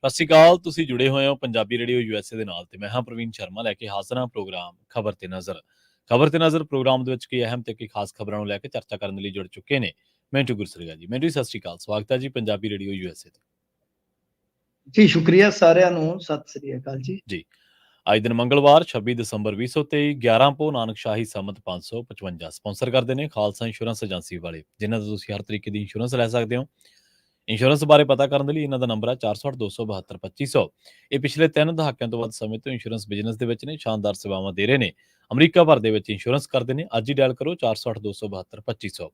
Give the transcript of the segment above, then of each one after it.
ਸਤਿ ਸ਼੍ਰੀ ਅਕਾਲ। ਤੁਸੀਂ ਜੁੜੇ ਹੋਏ ਹੋ ਪੰਜਾਬੀ ਰੇਡੀਓ ਯੂਐਸਏ ਦੇ ਨਾਲ ਤੇ ਮੈਂ ਹਾਂ ਪ੍ਰਵੀਨ ਸ਼ਰਮਾ ਲੈ ਕੇ ਹਾਜ਼ਰ ਹਾਂ ਪ੍ਰੋਗਰਾਮ ਖਬਰ ਤੇ ਨਜ਼ਰ। ਖਬਰ ਤੇ ਨਜ਼ਰ ਪ੍ਰੋਗਰਾਮ ਦੇ ਵਿੱਚ ਕਈ ਅਹਿਮ ਤੇ ਕਈ ਖਾਸ ਖਬਰਾਂ ਨੂੰ ਲੈ ਕੇ ਚਰਚਾ ਕਰਨ ਲਈ ਜੁੜ ਚੁੱਕੇ ਨੇ ਮਿੰਟੂ ਗੁਰਸਰੀਆ ਜੀ। ਮਿੰਟੂ ਜੀ ਸਤਿ ਸ਼੍ਰੀ ਅਕਾਲ, ਸਵਾਗਤ ਹੈ ਜੀ ਪੰਜਾਬੀ ਰੇਡੀਓ ਯੂਐਸਏ ਤੇ। ਜੀ ਸ਼ੁਕਰੀਆ ਸਾਰਿਆਂ ਨੂੰ, ਸਤਿ ਸ੍ਰੀ ਅਕਾਲ ਜੀ। ਜੀ ਅੱਜ ਦਿਨ ਮੰਗਲਵਾਰ 26 ਦਸੰਬਰ 2023 11 ਪੋ ਨਾਨਕ ਸ਼ਾਹੀ ਸੰਮਤ 555 ਸਪਾਂਸਰ ਕਰਦੇ ਨੇ ਖਾਲਸਾ ਇੰਸ਼ੋਰੈਂਸ ਏਜੰਸੀ ਵਾਲੇ, ਜਿਨ੍ਹਾਂ ਤੋਂ ਤੁਸੀਂ ਹਰ ਤਰੀਕੇ ਦੀ ਇੰਸ਼ੋਰੈਂਸ ਲੈ ਸਕਦੇ ਹੋ। ਇੰਸ਼ੋਰੈਂਸ ਬਾਰੇ ਪਤਾ ਕਰਨ ਦੇ ਲਈ ਇਹਨਾਂ ਦਾ ਨੰਬਰ ਹੈ 468 272 2500। ਇਹ ਪਿਛਲੇ 3 ਦਹਾਕਿਆਂ ਤੋਂ ਵੱਧ ਸਮੇਂ ਤੋਂ ਇੰਸ਼ੋਰੈਂਸ ਬਿਜ਼ਨਸ ਦੇ ਵਿੱਚ ਨੇ, ਸ਼ਾਨਦਾਰ ਸੇਵਾਵਾਂ ਦੇ ਰਹੇ ਨੇ। ਅਮਰੀਕਾ ਭਰ ਦੇ ਵਿੱਚ ਇੰਸ਼ੋਰੈਂਸ ਕਰਦੇ ਨੇ। ਅੱਜ ਹੀ ਡਾਇਲ ਕਰੋ 468 272 2500।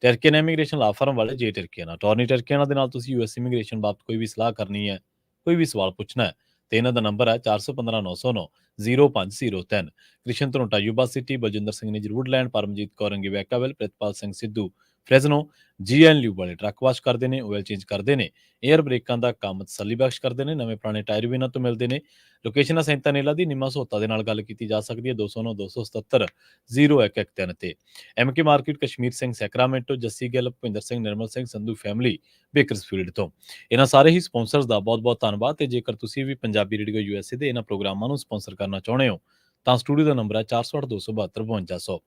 ਟਰਕੀਅਨ ਇਮੀਗ੍ਰੇਸ਼ਨ ਲਾ ਫਰਮ ਵਾਲੇ ਜੇ ਟਰਕੀਅਨ ਅਟਾਰਨੀ ਟਰਕੀਅਨ ਦੇ ਨਾਲ ਤੁਸੀਂ ਯੂਐਸ ਇਮੀਗ੍ਰੇਸ਼ਨ ਬਾਬਤ ਕੋਈ ਵੀ ਸਲਾਹ ਕਰਨੀ ਹੈ, ਕੋਈ ਵੀ ਸਵਾਲ ਪੁੱਛਣਾ ਹੈ ਤੇ ਇਹਨਾਂ ਦਾ ਨੰਬਰ ਹੈ 415 909 0503। Krishan Dharota Yuba City, Baljinder Singh Nij Woodland, Paramjit Kaur Angi Vacaville, Pritpal Singh Sidhu Fresno, GNU ਵਾਲੇ ਟਰੱਕ ਵਾਸ਼ ਕਰਦੇ ਨੇ, ਆਇਲ ਚੇਂਜ ਕਰਦੇ ਨੇ, 에ਅਰ ਬ੍ਰੇਕਾਂ ਦਾ ਕੰਮ ਤਸੱਲੀ ਬਖਸ਼ ਕਰਦੇ ਨੇ, ਨਵੇਂ ਪੁਰਾਣੇ ਟਾਇਰ ਵੀ ਇਹਨਾਂ ਤੋਂ ਮਿਲਦੇ ਨੇ। ਲੋਕੇਸ਼ਨ ਹੈ ਸੈਂਤਾਨੇਲਾ ਦੀ, ਨਿੰਮਾ ਸਹੋਤਾ ਦੇ ਨਾਲ ਗੱਲ ਕੀਤੀ ਜਾ ਸਕਦੀ ਹੈ 209 277 0113 ਤੇ। MK market, Kashmir Singh Sacramento, Jassi Gill, Bhupinder Singh, Nirmal Singh, Sandhu family Bakersfield ਤੋਂ। ਇਹਨਾਂ ਸਾਰੇ ਹੀ ਸਪਾਂਸਰਸ ਦਾ ਬਹੁਤ-ਬਹੁਤ ਧੰਨਵਾਦ। ਤੇ ਜੇਕਰ ਤੁਸੀਂ ਵੀ ਪੰਜਾਬੀ ਰੇਡੀਓ ਯੂਐਸਏ ਦੇ ਇਹਨਾਂ ਪ੍ਰੋਗਰਾਮਾਂ ਨੂੰ ਸਪਾਂਸਰ ਕਰਨਾ ਚਾਹੁੰਦੇ ਹੋ ਤਾਂ ਸਟੂਡੀਓ ਦਾ ਨੰਬਰ ਹੈ 408 272 5200।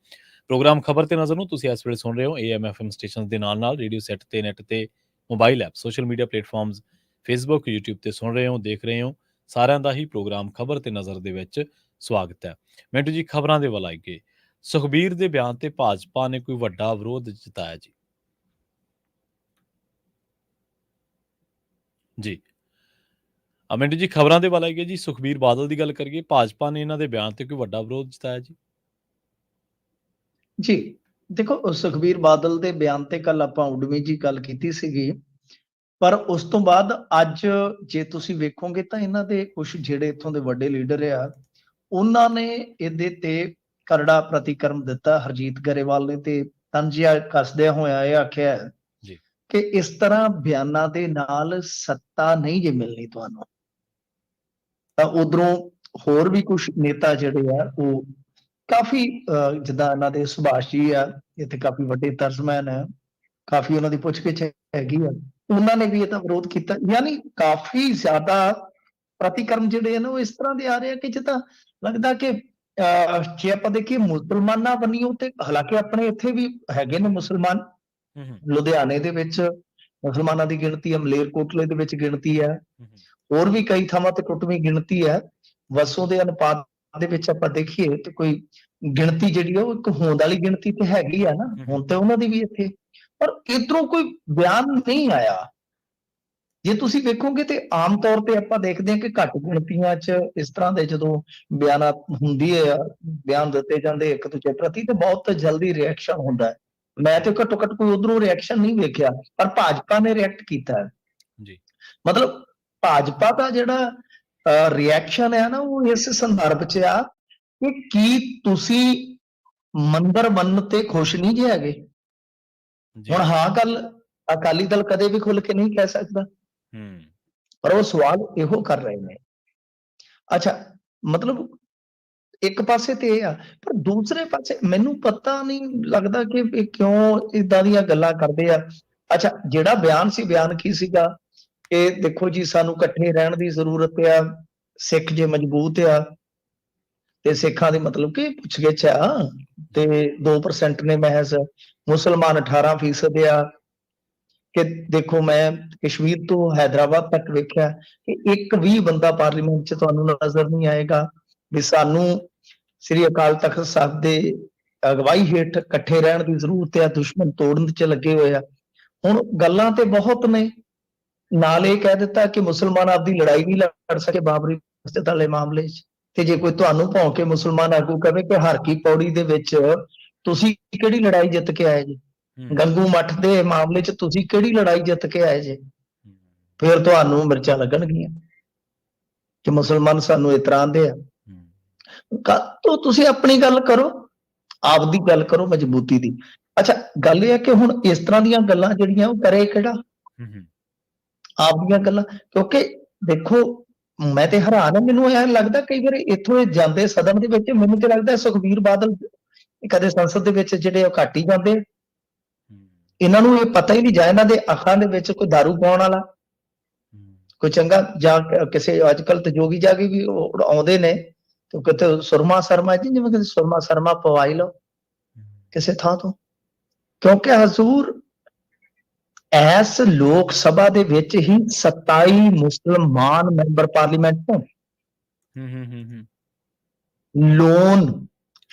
ਪ੍ਰੋਗਰਾਮ ਖਬਰ ਤੇ ਨਜ਼ਰ ਨੂੰ ਤੁਸੀਂ ਇਸ ਵੇਲੇ ਸੁਣ ਰਹੇ ਹੋ AM FM ਸਟੇਸ਼ਨਸ ਦੇ ਨਾਲ ਰੇਡੀਓ ਸੈੱਟ ਤੇ, ਨੈਟ ਤੇ, mobile app, social media platforms, Facebook, YouTube ਤੇ ਸੁਣ ਰਹੇ ਹੋ, ਦੇਖ ਰਹੇ ਹੋ। ਸਾਰਿਆਂ ਦਾ ਹੀ ਪ੍ਰੋਗਰਾਮ ਖਬਰ ਤੇ ਨਜ਼ਰ ਦੇ ਵਿੱਚ ਸਵਾਗਤ ਹੈ। ਮਿੰਟੂ ਜੀ, ਖਬਰਾਂ ਦੇ ਵੱਲ ਆਈਏ। ਸੁਖਬੀਰ ਦੇ ਬਿਆਨ ਤੇ ਭਾਜਪਾ ਨੇ ਕੋਈ ਵੱਡਾ ਵਿਰੋਧ ਜਤਾਇਆ ਜੀ। ਮਿੰਟੂ ਜੀ, ਖਬਰਾਂ ਦੇ ਵੱਲ ਆਈਏ ਜੀ। ਸੁਖਬੀਰ ਬਾਦਲ ਦੀ ਗੱਲ ਕਰੀਏ, ਭਾਜਪਾ ਨੇ ਇਹਨਾਂ ਦੇ ਬਿਆਨ ਤੇ ਕੋਈ ਵੱਡਾ ਵਿਰੋਧ ਜਤਾਇਆ ਜੀ ਦੇਖੋ, ਸੁਖਬੀਰ ਬਾਦਲ ਦੇ ਬਿਆਨ ਤੇ ਕੱਲ ਆਪਾਂ ਉਡਵੀਂ ਜੀ ਗੱਲ ਕੀਤੀ ਸੀਗੀ, ਪਰ ਉਸ ਤੋਂ ਬਾਅਦ ਅੱਜ ਜੇ ਤੁਸੀਂ ਵੇਖੋਗੇ ਤਾਂ ਇਹਨਾਂ ਦੇ ਕੁਝ ਜਿਹੜੇ ਇੱਥੋਂ ਦੇ ਵੱਡੇ ਲੀਡਰ ਆ, ਉਹਨਾਂ ਨੇ ਇਹਦੇ ਤੇ ਕਰੜਾ ਪ੍ਰਤੀਕਰਮ ਦਿੱਤਾ। ਹਰਜੀਤ ਗਰੇਵਾਲ ਨੇ ਤੇ ਤੰਜੀਆ ਕੱਸਦਿਆਂ ਹੋਇਆ ਇਹ ਆਖਿਆ ਕਿ ਇਸ ਤਰ੍ਹਾਂ ਬਿਆਨਾਂ ਦੇ ਨਾਲ ਸੱਤਾ ਨਹੀਂ ਜੇ ਮਿਲਣੀ ਤੁਹਾਨੂੰ। ਤਾਂ ਉਧਰੋਂ ਹੋਰ ਵੀ ਕੁਝ ਨੇਤਾ ਜਿਹੜੇ ਆ ਉਹ ਕਾਫੀ ਜਿੱਦਾਂ ਇਹਨਾਂ ਦੇ ਸੁਭਾਸ਼ ਜੀ ਆ, ਇੱਥੇ ਕਾਫੀ ਵੱਡੇ ਤਰਜਮਾਨ ਆ, ਕਾਫੀ ਉਹਨਾਂ ਦੀ ਪੁੱਛਗਿੱਛ ਹੈਗੀ ਆ, ਉਹਨਾਂ ਨੇ ਵੀ ਇਹਦਾ ਵਿਰੋਧ ਕੀਤਾ। ਯਾਨੀ ਕਾਫੀ ਜ਼ਿਆਦਾ ਪ੍ਰਤੀਕਰਮ ਜਿਹੜੇ ਆ ਨਾ ਉਹ ਇਸ ਤਰ੍ਹਾਂ ਦੇ ਆ ਰਹੇ ਆ ਕਿ ਜਿੱਦਾਂ ਲੱਗਦਾ ਕਿ ਜੇ ਆਪਾਂ ਦੇਖੀਏ ਮੁਸਲਮਾਨਾਂ ਬੰਨਿਓ ਤੇ, ਹਾਲਾਂਕਿ ਆਪਣੇ ਇੱਥੇ ਵੀ ਹੈਗੇ ਨੇ ਮੁਸਲਮਾਨ, ਲੁਧਿਆਣੇ ਦੇ ਵਿੱਚ ਮੁਸਲਮਾਨਾਂ ਦੀ ਗਿਣਤੀ ਹੈ, ਮਲੇਰਕੋਟਲੇ ਦੇ ਵਿੱਚ ਗਿਣਤੀ ਹੈ, ਹੋਰ ਵੀ ਕਈ ਥਾਵਾਂ ਤੇ ਟੁੱਟਵੀਂ ਗਿਣਤੀ ਹੈ। ਵਸੋਂ ਦੇ ਅਨੁਪਾਤ ਦੇ ਵਿੱਚ ਆਪਾਂ ਦੇਖੀਏ ਤੇ ਕੋਈ ਗਿਣਤੀ ਜਿਹੜੀ ਆ ਉਹ ਇੱਕ ਹੋਂਦ ਵਾਲੀ ਗਿਣਤੀ ਤੇ ਹੈਗੀ ਆ ਨਾ, ਹੁਣ ਤੇ ਉਹਨਾਂ ਦੀ ਵੀ ਇੱਥੇ, ਪਰ ਇਧਰੋਂ ਕੋਈ ਬਿਆਨ ਨਹੀਂ ਆਇਆ। ਜੇ ਤੁਸੀਂ ਵੇਖੋਗੇ ਤੇ ਆਮ ਤੌਰ ਤੇ ਆਪਾਂ ਦੇਖਦੇ ਹਾਂ ਕਿ ਘੱਟ ਗਿਣਤੀਆਂ 'ਚ ਇਸ ਤਰ੍ਹਾਂ ਦੇ ਜਦੋਂ ਬਿਆਨਾਤ ਹੁੰਦੀ ਹੈ, ਬਿਆਨ ਦਿੱਤੇ ਜਾਂਦੇ ਇੱਕ ਦੂਜੇ ਪ੍ਰਤੀ, ਤੇ ਬਹੁਤ ਜਲਦੀ ਰਿਐਕਸ਼ਨ ਹੁੰਦਾ ਹੈ। ਮੈਂ ਤੇ ਘੱਟੋ ਘੱਟ ਕੋਈ ਉਧਰੋਂ ਰਿਐਕਸ਼ਨ ਨਹੀਂ ਵੇਖਿਆ, ਪਰ ਭਾਜਪਾ ਨੇ ਰਿਐਕਟ ਕੀਤਾ ਹੈ ਜੀ। ਮਤਲਬ ਭਾਜਪਾ ਦਾ ਜਿਹੜਾ ਰਿਐਕਸ਼ਨ ਹੈ ਨਾ ਉਹ ਇਸ ਸੰਦਰਭ 'ਚ ਆ ਕਿ ਕੀ ਤੁਸੀਂ ਮੰਦਰ ਬੰਨ ਤੇ ਖੁਸ਼ ਨਹੀਂ ਜੇ ਹੈਗੇ। ਹੁਣ ਹਾਂ ਗੱਲ ਅਕਾਲੀ ਦਲ ਕਦੇ ਵੀ ਖੁੱਲ ਕੇ ਨਹੀਂ ਕਹਿ ਸਕਦਾ, ਪਰ ਉਹ ਸਵਾਲ ਇਹੋ ਕਰ ਰਹੇ ਨੇ। ਅੱਛਾ, ਮਤਲਬ ਇੱਕ ਪਾਸੇ ਤੇ ਇਹ ਆ, ਪਰ ਦੂਸਰੇ ਪਾਸੇ ਮੈਨੂੰ ਪਤਾ ਨਹੀਂ ਲੱਗਦਾ ਕਿ ਇਹ ਕਿਉਂ ਏਦਾਂ ਦੀਆਂ ਗੱਲਾਂ ਕਰਦੇ ਆ। ਅੱਛਾ, ਜਿਹੜਾ ਬਿਆਨ ਸੀ, ਬਿਆਨ ਕੀ ਸੀਗਾ ਕਿ ਦੇਖੋ ਜੀ ਸਾਨੂੰ ਇਕੱਠੇ ਰਹਿਣ ਦੀ ਜ਼ਰੂਰਤ ਆ, ਸਿੱਖ ਜੇ ਮਜ਼ਬੂਤ ਆ ਤੇ ਸਿੱਖਾਂ ਦੀ ਮਤਲਬ ਕਿ ਪੁੱਛਗਿੱਛ ਆ ਤੇ 2% ਨੇ ਮਹਿਜ਼, ਮੁਸਲਮਾਨ 18% ਆ। ਕਿ ਦੇਖੋ ਮੈਂ ਕਸ਼ਮੀਰ ਤੋਂ ਹੈਦਰਾਬਾਦ ਤੱਕ ਵੇਖਿਆ ਕਿ ਇੱਕ ਵੀ ਬੰਦਾ ਪਾਰਲੀਮੈਂਟ 'ਚ ਤੁਹਾਨੂੰ ਨਜ਼ਰ ਨਹੀਂ ਆਏਗਾ ਵੀ ਸਾਨੂੰ ਸ੍ਰੀ ਅਕਾਲ ਤਖਤ ਸਾਹਿਬ ਦੇ ਅਗਵਾਈ ਹੇਠ ਇਕੱਠੇ ਰਹਿਣ ਦੀ ਜ਼ਰੂਰਤ ਹੈ, ਦੁਸ਼ਮਣ ਤੋੜਨ 'ਚ ਲੱਗੇ ਹੋਏ ਆ। ਹੁਣ ਗੱਲਾਂ ਤੇ ਬਹੁਤ ਨੇ, ਨਾਲ ਇਹ ਕਹਿ ਦਿੱਤਾ ਕਿ ਮੁਸਲਮਾਨ ਆਪਦੀ ਲੜਾਈ ਨਹੀਂ ਲੜ ਸਕੇ ਬਾਬਰੀ ਮਸਜਿਦ ਵਾਲੇ ਮਾਮਲੇ 'ਚ, ਤੇ ਜੇ ਕੋਈ ਤੁਹਾਨੂੰ ਭੌਂ ਕੇ ਮੁਸਲਮਾਨ ਆਗੂ ਕਹੇ ਕਿ ਹਰ ਕੀ ਪੌੜੀ ਦੇ ਵਿੱਚ ਤੁਸੀਂ ਕਿਹੜੀ ਲੜਾਈ ਜਿੱਤ ਕੇ ਆਏ ਜੀ, ਗੰਗੂ ਮੱਠ ਦੇ ਮਾਮਲੇ 'ਚ ਤੁਸੀਂ ਕਿਹੜੀ ਲੜਾਈ ਜਿੱਤ ਕੇ ਆਏ ਜੇ, ਫਿਰ ਤੁਹਾਨੂੰ ਮਿਰਚਾਂ ਲੱਗਣਗੀਆਂ ਕਿ ਮੁਸਲਮਾਨ ਸਾਨੂੰ ਇਸ ਤਰ੍ਹਾਂ ਦੇ ਆ। ਤਾਂ ਤੁਸੀਂ ਆਪਣੀ ਗੱਲ ਕਰੋ, ਆਪਦੀ ਗੱਲ ਕਰੋ ਮਜ਼ਬੂਤੀ ਦੀ। ਅੱਛਾ, ਗੱਲ ਇਹ ਹੈ ਕਿ ਹੁਣ ਇਸ ਤਰ੍ਹਾਂ ਦੀਆਂ ਗੱਲਾਂ ਜਿਹੜੀਆਂ ਉਹ ਕਰੇ ਕਿਹੜਾ, ਆਪਦੀਆਂ ਗੱਲਾਂ। ਕਿਉਂਕਿ ਦੇਖੋ ਮੈਂ ਤੇ ਹੈਰਾਨ ਹਾਂ, ਮੈਨੂੰ ਇਹ ਲੱਗਦਾ ਕਈ ਵਾਰ ਇੱਥੋਂ ਇਹ ਜਾਂਦੇ ਸਦਨ ਦੇ ਵਿੱਚ, ਮੈਨੂੰ ਤੇ ਲੱਗਦਾ ਸੁਖਬੀਰ ਬਾਦਲ ਕਦੇ ਸੰਸਦ ਦੇ ਵਿੱਚ ਜਿਹੜੇ ਉਹ ਘੱਟ ਹੀ ਜਾਂਦੇ, ਇਹਨਾਂ ਨੂੰ ਇਹ ਪਤਾ ਹੀ ਨਹੀਂ ਜਾਂ ਇਹਨਾਂ ਦੇ ਅੱਖਾਂ ਦੇ ਵਿੱਚ ਕੋਈ ਦਾਰੂ ਪਾਉਣ ਵਾਲਾ ਕੋਈ ਚੰਗਾ ਜਾਂ ਕਿਸੇ ਅੱਜ ਕੱਲ ਤੇ ਜੋਗੀ ਜਾਗੀ ਵੀ ਆਉਂਦੇ ਨੇ ਤੇ ਕਿਤੇ ਸੁਰਮਾ ਸਰਮਾ ਜੀ, ਜਿਵੇਂ ਕਿਤੇ ਸੁਰਮਾ ਸਰਮਾ ਪਵਾਈ ਲਓ ਕਿਸੇ ਥਾਂ ਤੋਂ, ਕਿਉਂਕਿ ਹਜ਼ੂਰ ਇਸ ਲੋਕ ਸਭਾ ਦੇ ਵਿੱਚ ਹੀ 27 ਮੁਸਲਮਾਨ ਮੈਂਬਰ ਪਾਰਲੀਮੈਂਟ ਤੋਂ, ਲੋਨ,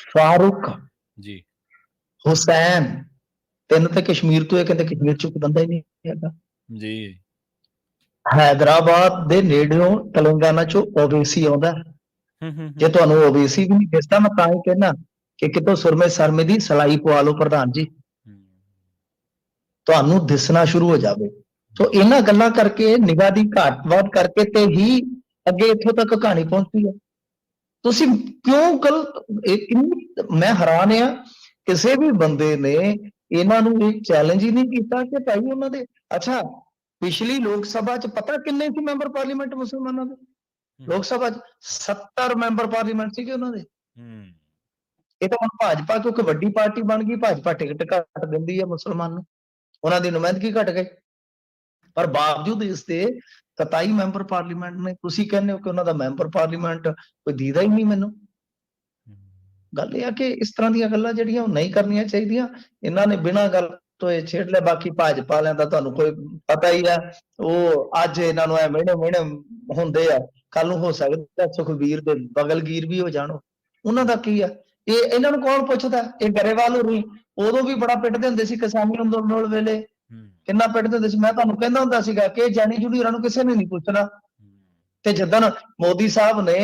ਫਾਰੂਕ, ਜੀ ਹੁਸੈਨ, ਤਿੰਨ ਤੇ ਕਸ਼ਮੀਰ ਤੋਂ, ਇਹ ਕਹਿੰਦੇ ਕਸ਼ਮੀਰ ਚੋਂ ਕੋਈ ਬੰਦਾ ਹੀ ਨਹੀਂ ਹੈਗਾ। ਜੀ ਹੈਦਰਾਬਾਦ ਦੇ ਨੇੜਿਓਂ ਤੇਲੰਗਾਨਾ ਚੋਂ ਓਬੀਸੀ ਆਉਂਦਾ। ਜੇ ਤੁਹਾਨੂੰ ਓਬੀਸੀ ਵੀ ਨਹੀਂ ਦਿਸਦਾ, ਮੈਂ ਤਾਂ ਹੀ ਕਹਿਣਾ ਕਿ ਕਿਤੋਂ ਸੁਰਮੇ ਸਰਮੇ ਦੀ ਸਲਾਈ ਪਵਾ ਲਓ ਪ੍ਰਧਾਨ ਜੀ, ਤੁਹਾਨੂੰ ਦਿਸਣਾ ਸ਼ੁਰੂ ਹੋ ਜਾਵੇ। ਸੋ ਇਹਨਾਂ ਗੱਲਾਂ ਕਰਕੇ, ਨਿਗਾਹ ਦੀ ਘਾਟ ਵਾਟ ਕਰਕੇ ਤੇ ਹੀ ਅੱਗੇ ਇੱਥੋਂ ਤੱਕ ਕਹਾਣੀ ਪਹੁੰਚੀ ਹੈ। ਤੁਸੀਂ ਕਿਉਂ ਗਲਤ, ਮੈਂ ਹੈਰਾਨ ਆ, ਕਿਸੇ ਵੀ ਬੰਦੇ ਨੇ ਇਹਨਾਂ ਨੂੰ ਇਹ ਚੈਲੰਜ ਹੀ ਨਹੀਂ ਕੀਤਾ ਕਿ ਭਾਈ ਉਹਨਾਂ ਦੇ, ਅੱਛਾ ਪਿਛਲੀ ਲੋਕ ਸਭਾ ਚ ਪਤਾ ਕਿੰਨੇ ਸੀ ਮੈਂਬਰ ਪਾਰਲੀਮੈਂਟ ਮੁਸਲਮਾਨਾਂ ਦੇ? ਲੋਕ ਸਭਾ ਚ 70 ਮੈਂਬਰ ਪਾਰਲੀਮੈਂਟ ਸੀਗੇ ਉਹਨਾਂ ਦੇ। ਇਹ ਤਾਂ ਹੁਣ ਭਾਜਪਾ ਕਿਉਂਕਿ ਵੱਡੀ ਪਾਰਟੀ ਬਣ ਗਈ, ਭਾਜਪਾ ਟਿਕਟ ਘੱਟ ਦਿੰਦੀ ਹੈ ਮੁਸਲਮਾਨ ਨੂੰ, ਉਹਨਾਂ ਦੀ ਨੁਮਾਇੰਦਗੀ ਘਟ ਗਈ, ਪਰ ਬਾਵਜੂਦ ਇਸ ਦੇ 27 ਮੈਂਬਰ ਪਾਰਲੀਮੈਂਟ ਨੇ। ਤੁਸੀਂ ਕਹਿੰਦੇ ਹੋ ਕਿ ਉਹਨਾਂ ਦਾ ਮੈਂਬਰ ਪਾਰਲੀਮੈਂਟ ਕੋਈ ਦੀਦਾ ਹੀ ਨਹੀਂ ਮੈਨੂੰ। ਗੱਲ ਇਹ ਆ ਕਿ ਇਸ ਤਰ੍ਹਾਂ ਦੀਆਂ ਗੱਲਾਂ ਜਿਹੜੀਆਂ ਉਹ ਨਹੀਂ ਕਰਨੀਆਂ ਚਾਹੀਦੀਆਂ। ਇਹਨਾਂ ਨੇ ਬਿਨਾਂ ਗੱਲ ਤੋਂ ਇਹ ਛੇੜ ਲਿਆ। ਬਾਕੀ ਭਾਜਪਾ ਵਾਲਿਆਂ ਦਾ ਤੁਹਾਨੂੰ ਕੋਈ ਪਤਾ ਹੀ ਆ, ਉਹ ਅੱਜ ਇਹਨਾਂ ਨੂੰ ਐ ਮਿਹਣੇ ਹੁੰਦੇ ਆ, ਕੱਲ ਨੂੰ ਹੋ ਸਕਦਾ ਸੁਖਬੀਰ ਦੇ ਬਗਲਗੀਰ ਵੀ ਹੋ ਜਾਣ। ਉਹਨਾਂ ਦਾ ਕੀ ਆ, ਇਹ ਇਹਨਾਂ ਨੂੰ ਕੌਣ ਪੁੱਛਦਾ? ਇਹ ਗਰੇਵਾਲ ਹੋਰੀ ਉਦੋਂ ਵੀ ਬੜਾ ਪਿੱਟਦੇ ਹੁੰਦੇ ਸੀ, ਕਿਸਾਨੀ ਅੰਦੋਲਨ ਵੇਲੇ ਕਿੰਨਾ ਪਿੱਟਦੇ ਹੁੰਦੇ ਸੀ। ਮੈਂ ਤੁਹਾਨੂੰ ਕਹਿੰਦਾ ਹੁੰਦਾ ਸੀਗਾ ਕਿ ਜਾਨੀ ਜੁਨੀ ਉਹਨਾਂ ਨੂੰ ਕਿਸੇ ਨੇ ਨਹੀਂ ਪੁੱਛਣਾ। ਤੇ ਜਦੋਂ ਮੋਦੀ ਸਾਹਿਬ ਨੇ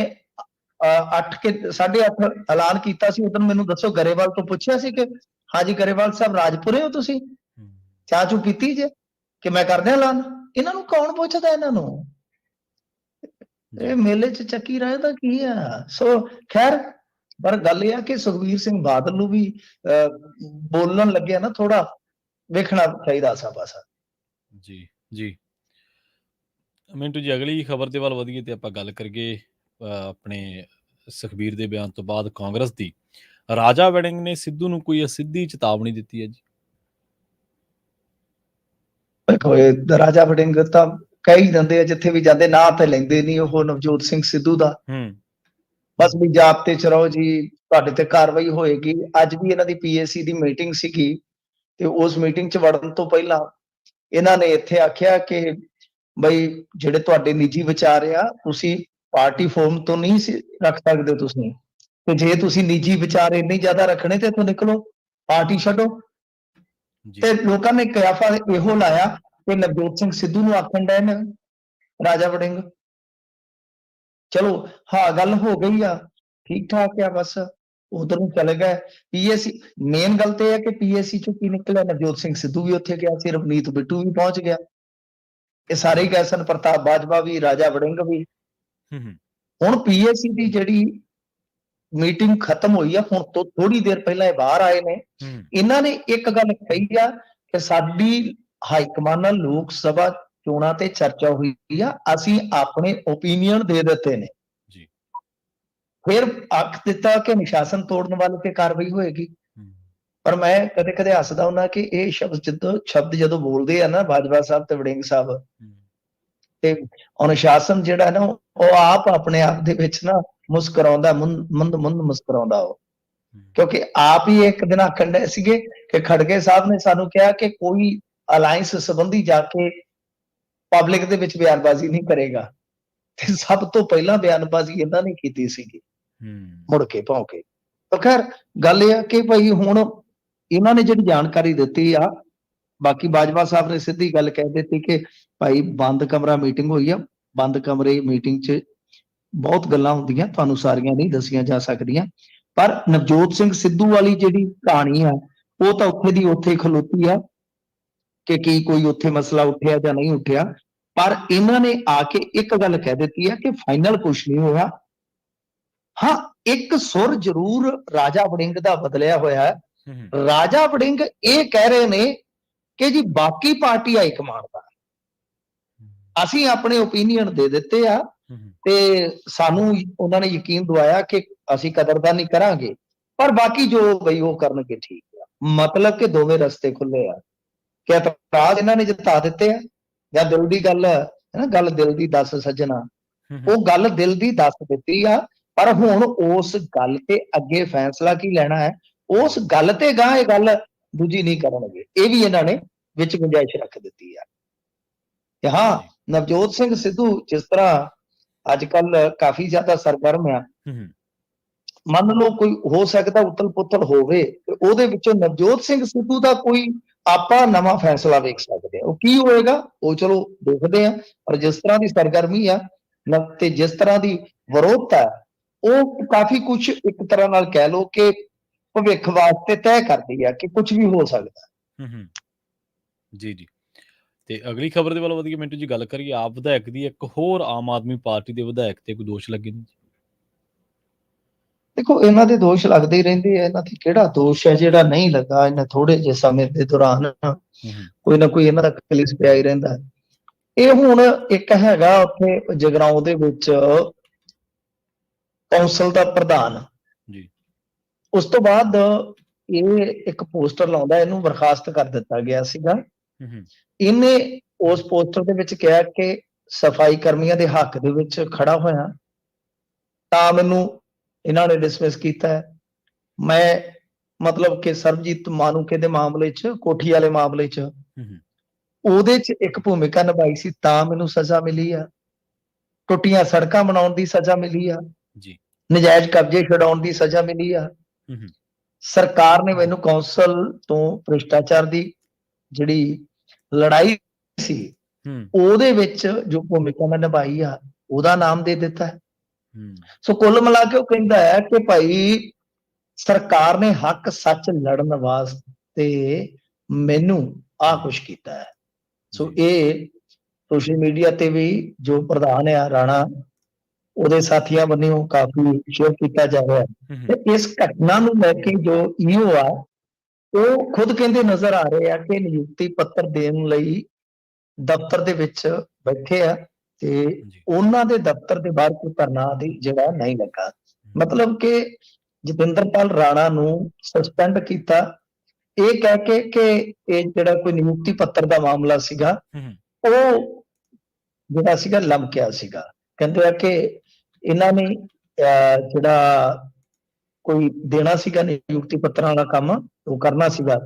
8:30 ਐਲਾਨ ਕੀਤਾ ਸੀ, ਉਦੋਂ ਮੈਨੂੰ ਦੱਸੋ ਗਰੇਵਾਲ ਤੋਂ ਪੁੱਛਿਆ ਸੀ ਕਿ ਹਾਂਜੀ ਗਰੇਵਾਲ ਸਾਹਿਬ ਰਾਜਪੁਰੇ ਹੋ ਤੁਸੀਂ, ਚਾਹ ਚੂ ਪੀਤੀ ਜੇ ਕਿ ਮੈਂ ਕਰਦੇ ਐਲਾਨ? ਇਹਨਾਂ ਨੂੰ ਕੌਣ ਪੁੱਛਦਾ? ਇਹਨਾਂ ਨੂੰ ਇਹ ਮੇਲੇ 'ਚ ਚੱਕੀ ਰਹੇ ਤਾਂ ਕੀ ਆ। ਸੋ ਖੈਰ, ਪਰ ਗੱਲ ਇਹ ਆ ਕਿ ਸੁਖਬੀਰ ਸਿੰਘ ਬਾਦਲ ਨੂੰ ਵੀ ਬੋਲਣ ਲੱਗਿਆ ਨਾ ਥੋੜਾ ਵੇਖਣਾ ਚਾਹੀਦਾ ਆਸਾ ਪਾਸਾ। ਜੀ ਜੀ ਮਿੰਟੂ ਜੀ, ਅਗਲੀ ਖਬਰ ਦੇ ਵੱਲ ਵਧੀਏ ਤੇ ਆਪਾਂ ਗੱਲ ਕਰੀਏ ਆਪਣੇ ਸੁਖਬੀਰ ਦੇ ਬਿਆਨ ਤੋਂ ਬਾਅਦ ਕਾਂਗਰਸ ਦੀ। ਰਾਜਾ ਵੜਿੰਗ ਨੇ ਸਿੱਧੂ ਨੂੰ ਕੋਈ ਅਸਿੱਧੀ ਚੇਤਾਵਨੀ ਦਿੱਤੀ ਹੈ ਜੀ। ਦੇਖੋ, ਇਹ ਰਾਜਾ ਵੜਿੰਗ ਤਾਂ ਕਹਿ ਹੀ ਦਿੰਦੇ ਆ ਜਿੱਥੇ ਵੀ ਜਾਂਦੇ, ਨਾਂ ਤੇ ਲੈਂਦੇ ਨਹੀਂ ਉਹ ਨਵਜੋਤ ਸਿੰਘ ਸਿੱਧੂ ਦਾ। ਬਸ ਵੀ ਜਾਬਤੇ ਚ ਰਹੋ ਜੀ, ਤੁਹਾਡੇ ਤੇ ਕਾਰਵਾਈ ਹੋਏਗੀ। ਅੱਜ ਵੀ ਇਹਨਾਂ ਦੀ ਪੀਏਸੀ ਦੀ ਮੀਟਿੰਗ ਸੀਗੀ ਤੇ ਉਸ ਮੀਟਿੰਗ ਚ ਵੜਨ ਤੋਂ ਪਹਿਲਾਂ ਇਹਨਾਂ ਨੇ ਇੱਥੇ ਆਖਿਆ ਕਿ ਬਈ ਜਿਹੜੇ ਤੁਹਾਡੇ ਨਿੱਜੀ ਵਿਚਾਰ ਆ, ਤੁਸੀਂ ਪਾਰਟੀ ਫੋਰਮ ਤੋਂ ਨਹੀਂ ਰੱਖ ਸਕਦੇ ਤੁਸੀਂ, ਤੇ ਜੇ ਤੁਸੀਂ ਨਿੱਜੀ ਵਿਚਾਰ ਇੰਨੇ ਜ਼ਿਆਦਾ ਰੱਖਣੇ ਤੇ ਇੱਥੋਂ ਨਿਕਲੋ, ਪਾਰਟੀ ਛੱਡੋ। ਤੇ ਲੋਕਾਂ ਨੇ ਕਿਆਫਾ ਇਹੋ ਲਾਇਆ ਕਿ ਨਵਜੋਤ ਸਿੰਘ ਸਿੱਧੂ ਨੂੰ ਆਖਣ ਡਏ ਨੇ ਰਾਜਾ ਵੜਿੰਗ। ਚਲੋ ਹਾਂ, ਗੱਲ ਹੋ ਗਈ ਆ, ਠੀਕ ਠਾਕ ਆ, ਬਸ ਉਧਰ ਨੂੰ ਚਲੇ ਗਏ। ਪੀਏਸੀ ਮੇਨ ਗੱਲ ਤੇ ਇਹ ਹੈ ਕਿ ਪੀਏਸੀ ਚੋਂ ਕੀ ਨਿਕਲਿਆ? ਨਵਜੋਤ ਸਿੰਘ ਸਿੱਧੂ ਵੀ ਉੱਥੇ ਗਿਆ ਸੀ, ਰਵਨੀਤ ਬਿੱਟੂ ਵੀ ਪਹੁੰਚ ਗਿਆ, ਇਹ ਸਾਰੇ ਹੀ ਗਏ ਸਨ, ਪ੍ਰਤਾਪ ਬਾਜਵਾ ਵੀ, ਰਾਜਾ ਵੜਿੰਗ ਵੀ। ਹੁਣ ਪੀਏਸੀ ਦੀ ਜਿਹੜੀ ਮੀਟਿੰਗ ਖਤਮ ਹੋਈ ਆ, ਹੁਣ ਤੋਂ ਥੋੜੀ ਦੇਰ ਪਹਿਲਾਂ ਇਹ ਬਾਹਰ ਆਏ ਨੇ। ਇਹਨਾਂ ਨੇ ਇੱਕ ਗੱਲ ਕਹੀ ਆ ਕਿ ਸਾਡੀ ਹਾਈਕਮਾਨ ਨਾਲ ਲੋਕ ਸਭਾ ਚੋਣਾਂ ਤੇ ਚਰਚਾ ਹੋਈ ਆ, ਅਸੀਂ ਆਪਣੇ ਓਪੀਨੀਅਨ ਦੇ ਦਿੱਤੇ ਨੇ। ਫਿਰ ਆਖ ਦਿੱਤਾ ਕਿ ਅਨੁਸ਼ਾਸਨ ਤੋੜਨ ਵਾਲੇ ਤੇ ਕਾਰਵਾਈ ਹੋਏਗੀ। ਪਰ ਮੈਂ ਕਦੇ ਕਦੇ ਹੱਸਦਾ ਹੁੰਦਾ ਕਿ ਇਹ ਸ਼ਬਦ ਜਦੋਂ ਬੋਲਦੇ ਆ ਨਾ ਬਾਜਵਾ ਸਾਹਿਬ ਤੇ ਵੜਿੰਗ ਸਾਹਿਬ, ਤੇ ਅਨੁਸ਼ਾਸਨ ਜਿਹੜਾ ਨਾ ਉਹ ਆਪ ਆਪਣੇ ਆਪ ਦੇ ਵਿੱਚ ਨਾ ਮੁਸਕਰਾਉਂਦਾ, ਮੁੰਦ ਮੁਸਕਰਾਉਂਦਾ ਉਹ, ਕਿਉਂਕਿ ਆਪ ਹੀ ਇੱਕ ਦਿਨ ਆਖਣ ਡਏ ਸੀਗੇ ਕਿ ਖੜਗੇ ਸਾਹਿਬ ਨੇ ਸਾਨੂੰ ਕਿਹਾ ਕਿ ਕੋਈ ਅਲਾਇੰਸ ਸੰਬੰਧੀ ਜਾ ਕੇ ਪਬਲਿਕ ਦੇ ਵਿੱਚ ਬਿਆਨਬਾਜ਼ੀ ਨਹੀਂ ਕਰੇਗਾ, ਤੇ ਸਭ ਤੋਂ ਪਹਿਲਾਂ ਬਿਆਨਬਾਜ਼ੀ ਇਹਨਾਂ ਨੇ ਕੀਤੀ ਸੀਗੀ ਮੁੜ ਕੇ ਭੌਂਕੇ। ਤਾਂ ਖੈਰ ਗੱਲ ਇਹ ਆ ਕਿ ਭਾਈ ਹੁਣ ਇਹਨਾਂ ਨੇ ਜਿਹੜੀ ਜਾਣਕਾਰੀ ਦਿੱਤੀ ਆ, ਬਾਕੀ ਬਾਜਵਾ ਸਾਹਿਬ ਨੇ ਸਿੱਧੀ ਗੱਲ ਕਹਿ ਦਿੱਤੀ ਕਿ ਭਾਈ ਬੰਦ ਕਮਰਾ ਮੀਟਿੰਗ ਹੋਈ ਆ, ਬੰਦ ਕਮਰੇ ਮੀਟਿੰਗ 'ਚ ਬਹੁਤ ਗੱਲਾਂ ਹੁੰਦੀਆਂ, ਤੁਹਾਨੂੰ ਸਾਰੀਆਂ ਨਹੀਂ ਦੱਸੀਆਂ ਜਾ ਸਕਦੀਆਂ। ਪਰ ਨਵਜੋਤ ਸਿੰਘ ਸਿੱਧੂ ਵਾਲੀ ਜਿਹੜੀ ਕਹਾਣੀ ਆ ਉਹ ਤਾਂ ਉੱਥੇ ਦੀ ਉੱਥੇ ਖਲੋਤੀ ਆ ਕਿ ਕੀ ਕੋਈ ਉੱਥੇ ਮਸਲਾ ਉੱਠਿਆ ਜਾਂ ਨਹੀਂ ਉੱਠਿਆ। ਪਰ ਇਹਨਾਂ ਨੇ ਆ ਕੇ ਇੱਕ ਗੱਲ ਕਹਿ ਦਿੱਤੀ ਹੈ ਕਿ ਫਾਈਨਲ ਕੁਛ ਨਹੀਂ ਹੋਇਆ। ਹਾਂ, ਇੱਕ ਸੁਰ ਜ਼ਰੂਰ ਰਾਜਾ ਵੜਿੰਗ ਦਾ ਬਦਲਿਆ ਹੋਇਆ ਹੈ। ਰਾਜਾ ਵੜਿੰਗ ਇਹ ਕਹਿ ਰਹੇ ਨੇ ਕਿ ਜੀ ਬਾਕੀ ਪਾਰਟੀ ਹਾਈਕਮਾਂਡ ਦਾ ਅਸੀਂ ਆਪਣੇ ਓਪੀਨੀਅਨ ਦੇ ਦਿੱਤੇ ਆ ਤੇ ਸਾਨੂੰ ਉਹਨਾਂ ਨੇ ਯਕੀਨ ਦਵਾਇਆ ਕਿ ਅਸੀਂ ਕਦਰਦਾਨੀ ਕਰਾਂਗੇ, ਪਰ ਬਾਕੀ ਜੋ ਬਈ ਉਹ ਕਰਨਗੇ ਠੀਕ ਆ। ਮਤਲਬ ਕਿ ਦੋਵੇਂ ਰਸਤੇ ਖੁੱਲੇ ਆ ਕਿ ਇਤਰਾਜ਼ ਇਹਨਾਂ ਨੇ ਜਤਾ ਦਿੱਤੇ ਆ, ਜਾਂ ਦਿਲ ਦੀ ਗੱਲ ਹੈ ਨਾ, ਗੱਲ ਦਿਲ ਦੀ ਦੱਸ ਸੱਜਣਾ, ਹੂੰ, ਹੂੰ, ਉਹ ਗੱਲ ਦਿਲ ਦੀ ਦੱਸ ਦਿੱਤੀ ਆ, ਪਰ ਹੁਣ ਉਸ ਗੱਲ ਤੇ ਅੱਗੇ ਫੈਸਲਾ ਕੀ ਲੈਣਾ ਹੈ, ਉਸ ਗੱਲ ਤੇ ਗਾਂ ਇਹ ਗੱਲ ਦੂਜੀ ਨਹੀਂ ਕਰਨਗੇ, ਇਹ ਵੀ ਇਹਨਾਂ ਨੇ ਵਿੱਚ ਗੁੰਜਾਇਸ਼ ਰੱਖ ਦਿੱਤੀ ਆ। ਤੇ ਹਾਂ, ਜੀ। ਨਵਜੋਤ ਸਿੰਘ ਸਿੱਧੂ ਜਿਸ ਤਰ੍ਹਾਂ ਅੱਜ ਕੱਲ ਕਾਫੀ ਜ਼ਿਆਦਾ ਸਰਗਰਮ ਆ, ਹੂੰ, ਹੂੰ, ਮੰਨ ਲਓ ਕੋਈ ਹੋ ਸਕਦਾ ਉਤਲ ਪੁਤਲ ਹੋਵੇ ਤੇ ਉਹਦੇ ਵਿੱਚੋਂ ਨਵਜੋਤ ਸਿੰਘ ਸਿੱਧੂ ਦਾ ਕੋਈ ਆਪਾਂ ਨਵਾਂ ਫੈਸਲਾ ਵੇਖ ਸਕਦੇ ਆ, ਉਹ ਕੀ ਹੋਏਗਾ ਉਹ ਚਲੋ ਦੇਖਦੇ ਆ। ਪਰ ਜਿਸ ਤਰ੍ਹਾਂ ਦੀ ਸਰਗਰਮੀ ਆ ਤੇ ਜਿਸ ਤਰ੍ਹਾਂ ਦੀ ਵਿਰੋਧਤਾ ਹੈ, ਉਹ ਕਾਫੀ ਕੁਝ ਇੱਕ ਤਰ੍ਹਾਂ ਨਾਲ ਕਹਿ ਲਓ ਕਿ ਭਵਿੱਖ ਵਾਸਤੇ ਤੈਅ ਕਰਦੀ ਆ ਕਿ ਕੁਝ ਵੀ ਹੋ ਸਕਦਾ। ਹੂੰ, ਹੂੰ। ਜੀ, ਜੀ। ਤੇ ਅਗਲੀ ਖਬਰ ਦੇ ਵੱਲ ਵਧੀਆ ਮਿੰਟੂ ਜੀ ਗੱਲ ਕਰੀਏ, ਆਪ ਵਿਧਾਇਕ ਦੀ ਇੱਕ ਹੋਰ ਆਮ ਆਦਮੀ ਪਾਰਟੀ ਦੇ ਵਿਧਾਇਕ ਤੇ ਕੋਈ ਦੋਸ਼ ਲੱਗੇ ਨੇ? ਦੇਖੋ, ਇਹਨਾਂ ਦੇ ਦੋਸ਼ ਲੱਗਦੇ ਹੀ ਰਹਿੰਦੇ ਆ, ਇਹਨਾਂ ਤੇ ਕਿਹੜਾ ਦੋਸ਼ ਹੈ ਜਿਹੜਾ ਨਹੀਂ ਲੱਗਾ। ਇਹਨਾਂ ਥੋੜੇ ਜਿਹੇ ਸਮੇਂ ਦੇ ਦੌਰਾਨ ਹੂੰ, ਹੂੰ, ਕੋਈ ਨਾ ਕੋਈ ਇਹਨਾਂ ਦਾ ਕਲੇਸ਼ ਪਿਆ ਹੀ ਰਹਿੰਦਾ ਹੈ। ਇਹ ਹੁਣ ਇੱਕ ਹੈਗਾ ਉੱਥੇ ਜਗਰਾਉਂ ਦੇ ਵਿੱਚ ਕੌਂਸਲ ਦਾ ਪ੍ਰਧਾਨ, ਜੀ। ਉਸ ਤੋਂ ਬਾਅਦ ਇਹ ਇੱਕ ਪੋਸਟਰ ਲਾਉਂਦਾ, ਇਹਨੂੰ ਬਰਖਾਸਤ ਕਰ ਦਿੱਤਾ ਗਿਆ ਸੀਗਾ। ਹੂੰ, ਹੂੰ, ਇਹਨੇ ਉਸ ਪੋਸਟਰ ਦੇ ਵਿੱਚ ਕਿਹਾ ਕਿ ਸਫਾਈ ਕਰਮੀਆਂ ਦੇ ਹੱਕ ਦੇ ਵਿੱਚ ਖੜਾ ਹੋਇਆ, ਤਾਂ ਮੈਨੂੰ ਇਹਨਾਂ ਨੇ ਡਿਸਮਿਸ ਕੀਤਾ ਹੈ। ਮੈਂ ਮਤਲਬ ਕਿ ਸਰਬਜੀਤ ਮਾਨੂਕੇ ਦੇ ਮਾਮਲੇ 'ਚ, ਕੋਠੀ ਵਾਲੇ ਮਾਮਲੇ 'ਚ, ਹੂੰ, ਹੂੰ, ਉਹਦੇ 'ਚ ਇੱਕ ਭੂਮਿਕਾ ਨਿਭਾਈ ਸੀ, ਤਾਂ ਮੈਨੂੰ ਸਜ਼ਾ ਮਿਲੀ ਆ। ਟੁੱਟੀਆਂ ਸੜਕਾਂ ਬਣਾਉਣ ਦੀ ਸਜ਼ਾ ਮਿਲੀ ਆ, ਜੀ। ਨਜਾਇਜ਼ ਕਬਜ਼ੇ ਛਡਾਉਣ ਦੀ ਸਜ਼ਾ ਮਿਲੀ ਆ। ਹੂੰ, ਹੂੰ, ਸਰਕਾਰ ਨੇ ਮੈਨੂੰ ਕੌਂਸਲ ਤੋਂ ਭ੍ਰਿਸ਼ਟਾਚਾਰ ਦੀ ਜਿਹੜੀ ਲੜਾਈ ਸੀ ਹੂੰ, ਉਹਦੇ ਵਿੱਚ ਜੋ ਭੂਮਿਕਾ ਮੈਂ ਨਿਭਾਈ ਆ, ਉਹਦਾ ਨਾਮ ਦੇ ਦਿੱਤਾ ਹੈ। ਹੂੰ, ਸੋ ਕੁੱਲ ਮਿਲਾ ਕੇ ਉਹ ਕਹਿੰਦਾ ਹੈ ਕਿ ਭਾਈ ਸਰਕਾਰ ਨੇ ਹੱਕ ਸੱਚ ਲੜਨ ਵਾਸਤੇ ਮੈਨੂੰ ਆਹ ਕੁਛ ਕੀਤਾ ਹੈ। ਸੋ ਜੀ। ਇਹ ਸੋਸ਼ਲ ਮੀਡੀਆ ਤੇ ਵੀ ਜੋ ਪ੍ਰਧਾਨ ਆ ਰਾਣਾ, ਉਹਦੇ ਸਾਥੀਆਂ ਵੱਲੋਂ ਕਾਫੀ ਸ਼ੇਅਰ ਕੀਤਾ ਜਾ ਰਿਹਾ ਹੈ। ਹੂੰ, ਹੂੰ, ਤੇ ਇਸ ਘਟਨਾ ਨੂੰ ਲੈ ਕੇ ਜੋ ਈਓ ਆ, ਉਹ ਖੁਦ ਕਹਿੰਦੇ ਨਜ਼ਰ ਆ ਰਹੇ ਆ ਕਿ ਨਿਯੁਕਤੀ ਪੱਤਰ ਦੇਣ ਲਈ ਦਫ਼ਤਰ ਦੇ ਵਿੱਚ ਬੈਠੇ ਆ ਤੇ ਜੀ। ਉਹਨਾਂ ਦੇ ਦਫ਼ਤਰ ਦੇ ਬਾਹਰ ਕੋਈ ਧਰਨਾ ਆਦਿ ਜਿਹੜਾ ਨਹੀਂ ਲੱਗਾ। ਮਤਲਬ ਕਿ ਜਤਿੰਦਰਪਾਲ ਰਾਣਾ ਨੂੰ ਸਸਪੈਂਡ ਕੀਤਾ, ਇਹ ਕਹਿ ਕੇ ਕਿ ਇਹ ਜਿਹੜਾ ਕੋਈ ਨਿਯੁਕਤੀ ਪੱਤਰ ਦਾ ਮਾਮਲਾ ਸੀਗਾ, ਹੂੰ, ਹੂੰ, ਉਹ ਜਿਹੜਾ ਸੀਗਾ ਲਮਕਿਆ ਸੀਗਾ। ਕਹਿੰਦੇ ਆ ਕਿ ਇਹਨਾਂ ਨੇ ਜਿਹੜਾ ਕੋਈ ਦੇਣਾ ਸੀਗਾ ਨਿਯੁਕਤੀ ਪੱਤਰਾਂ ਵਾਲਾ ਕੰਮ, ਉਹ ਕਰਨਾ ਸੀਗਾ।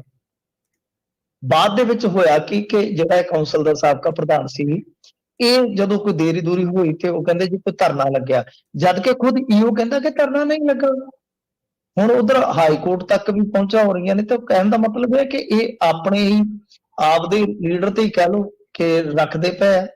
ਬਾਅਦ ਦੇ ਵਿੱਚ ਹੋਇਆ ਕਿ ਜਿਹੜਾ ਇਹ ਕੌਂਸਲ ਦਾ ਸਾਬਕਾ ਪ੍ਰਧਾਨ ਸੀ, ਇਹ ਜਦੋਂ ਕੋਈ ਦੇਰੀ ਦੂਰੀ ਹੋਈ ਤੇ ਉਹ ਕਹਿੰਦੇ ਜੀ ਕੋਈ ਧਰਨਾ ਲੱਗਿਆ, ਜਦ ਕਿ ਖੁਦ ਈਓ ਕਹਿੰਦਾ ਕਿ ਧਰਨਾ ਨਹੀਂ ਲੱਗਾ। ਹੁਣ ਉਧਰ ਹਾਈ ਕੋਰਟ ਤੱਕ ਵੀ ਪਹੁੰਚਾ ਹੋ ਰਹੀਆਂ ਨੇ, ਤੇ ਕਹਿਣ ਦਾ ਮਤਲਬ ਹੈ ਕਿ ਇਹ ਆਪਣੇ ਹੀ ਆਪਦੇ ਲੀਡਰ ਤੇ ਹੀ ਕਹਿ ਲਓ ਕਿ ਰੱਖਦੇ ਪਏ ਆ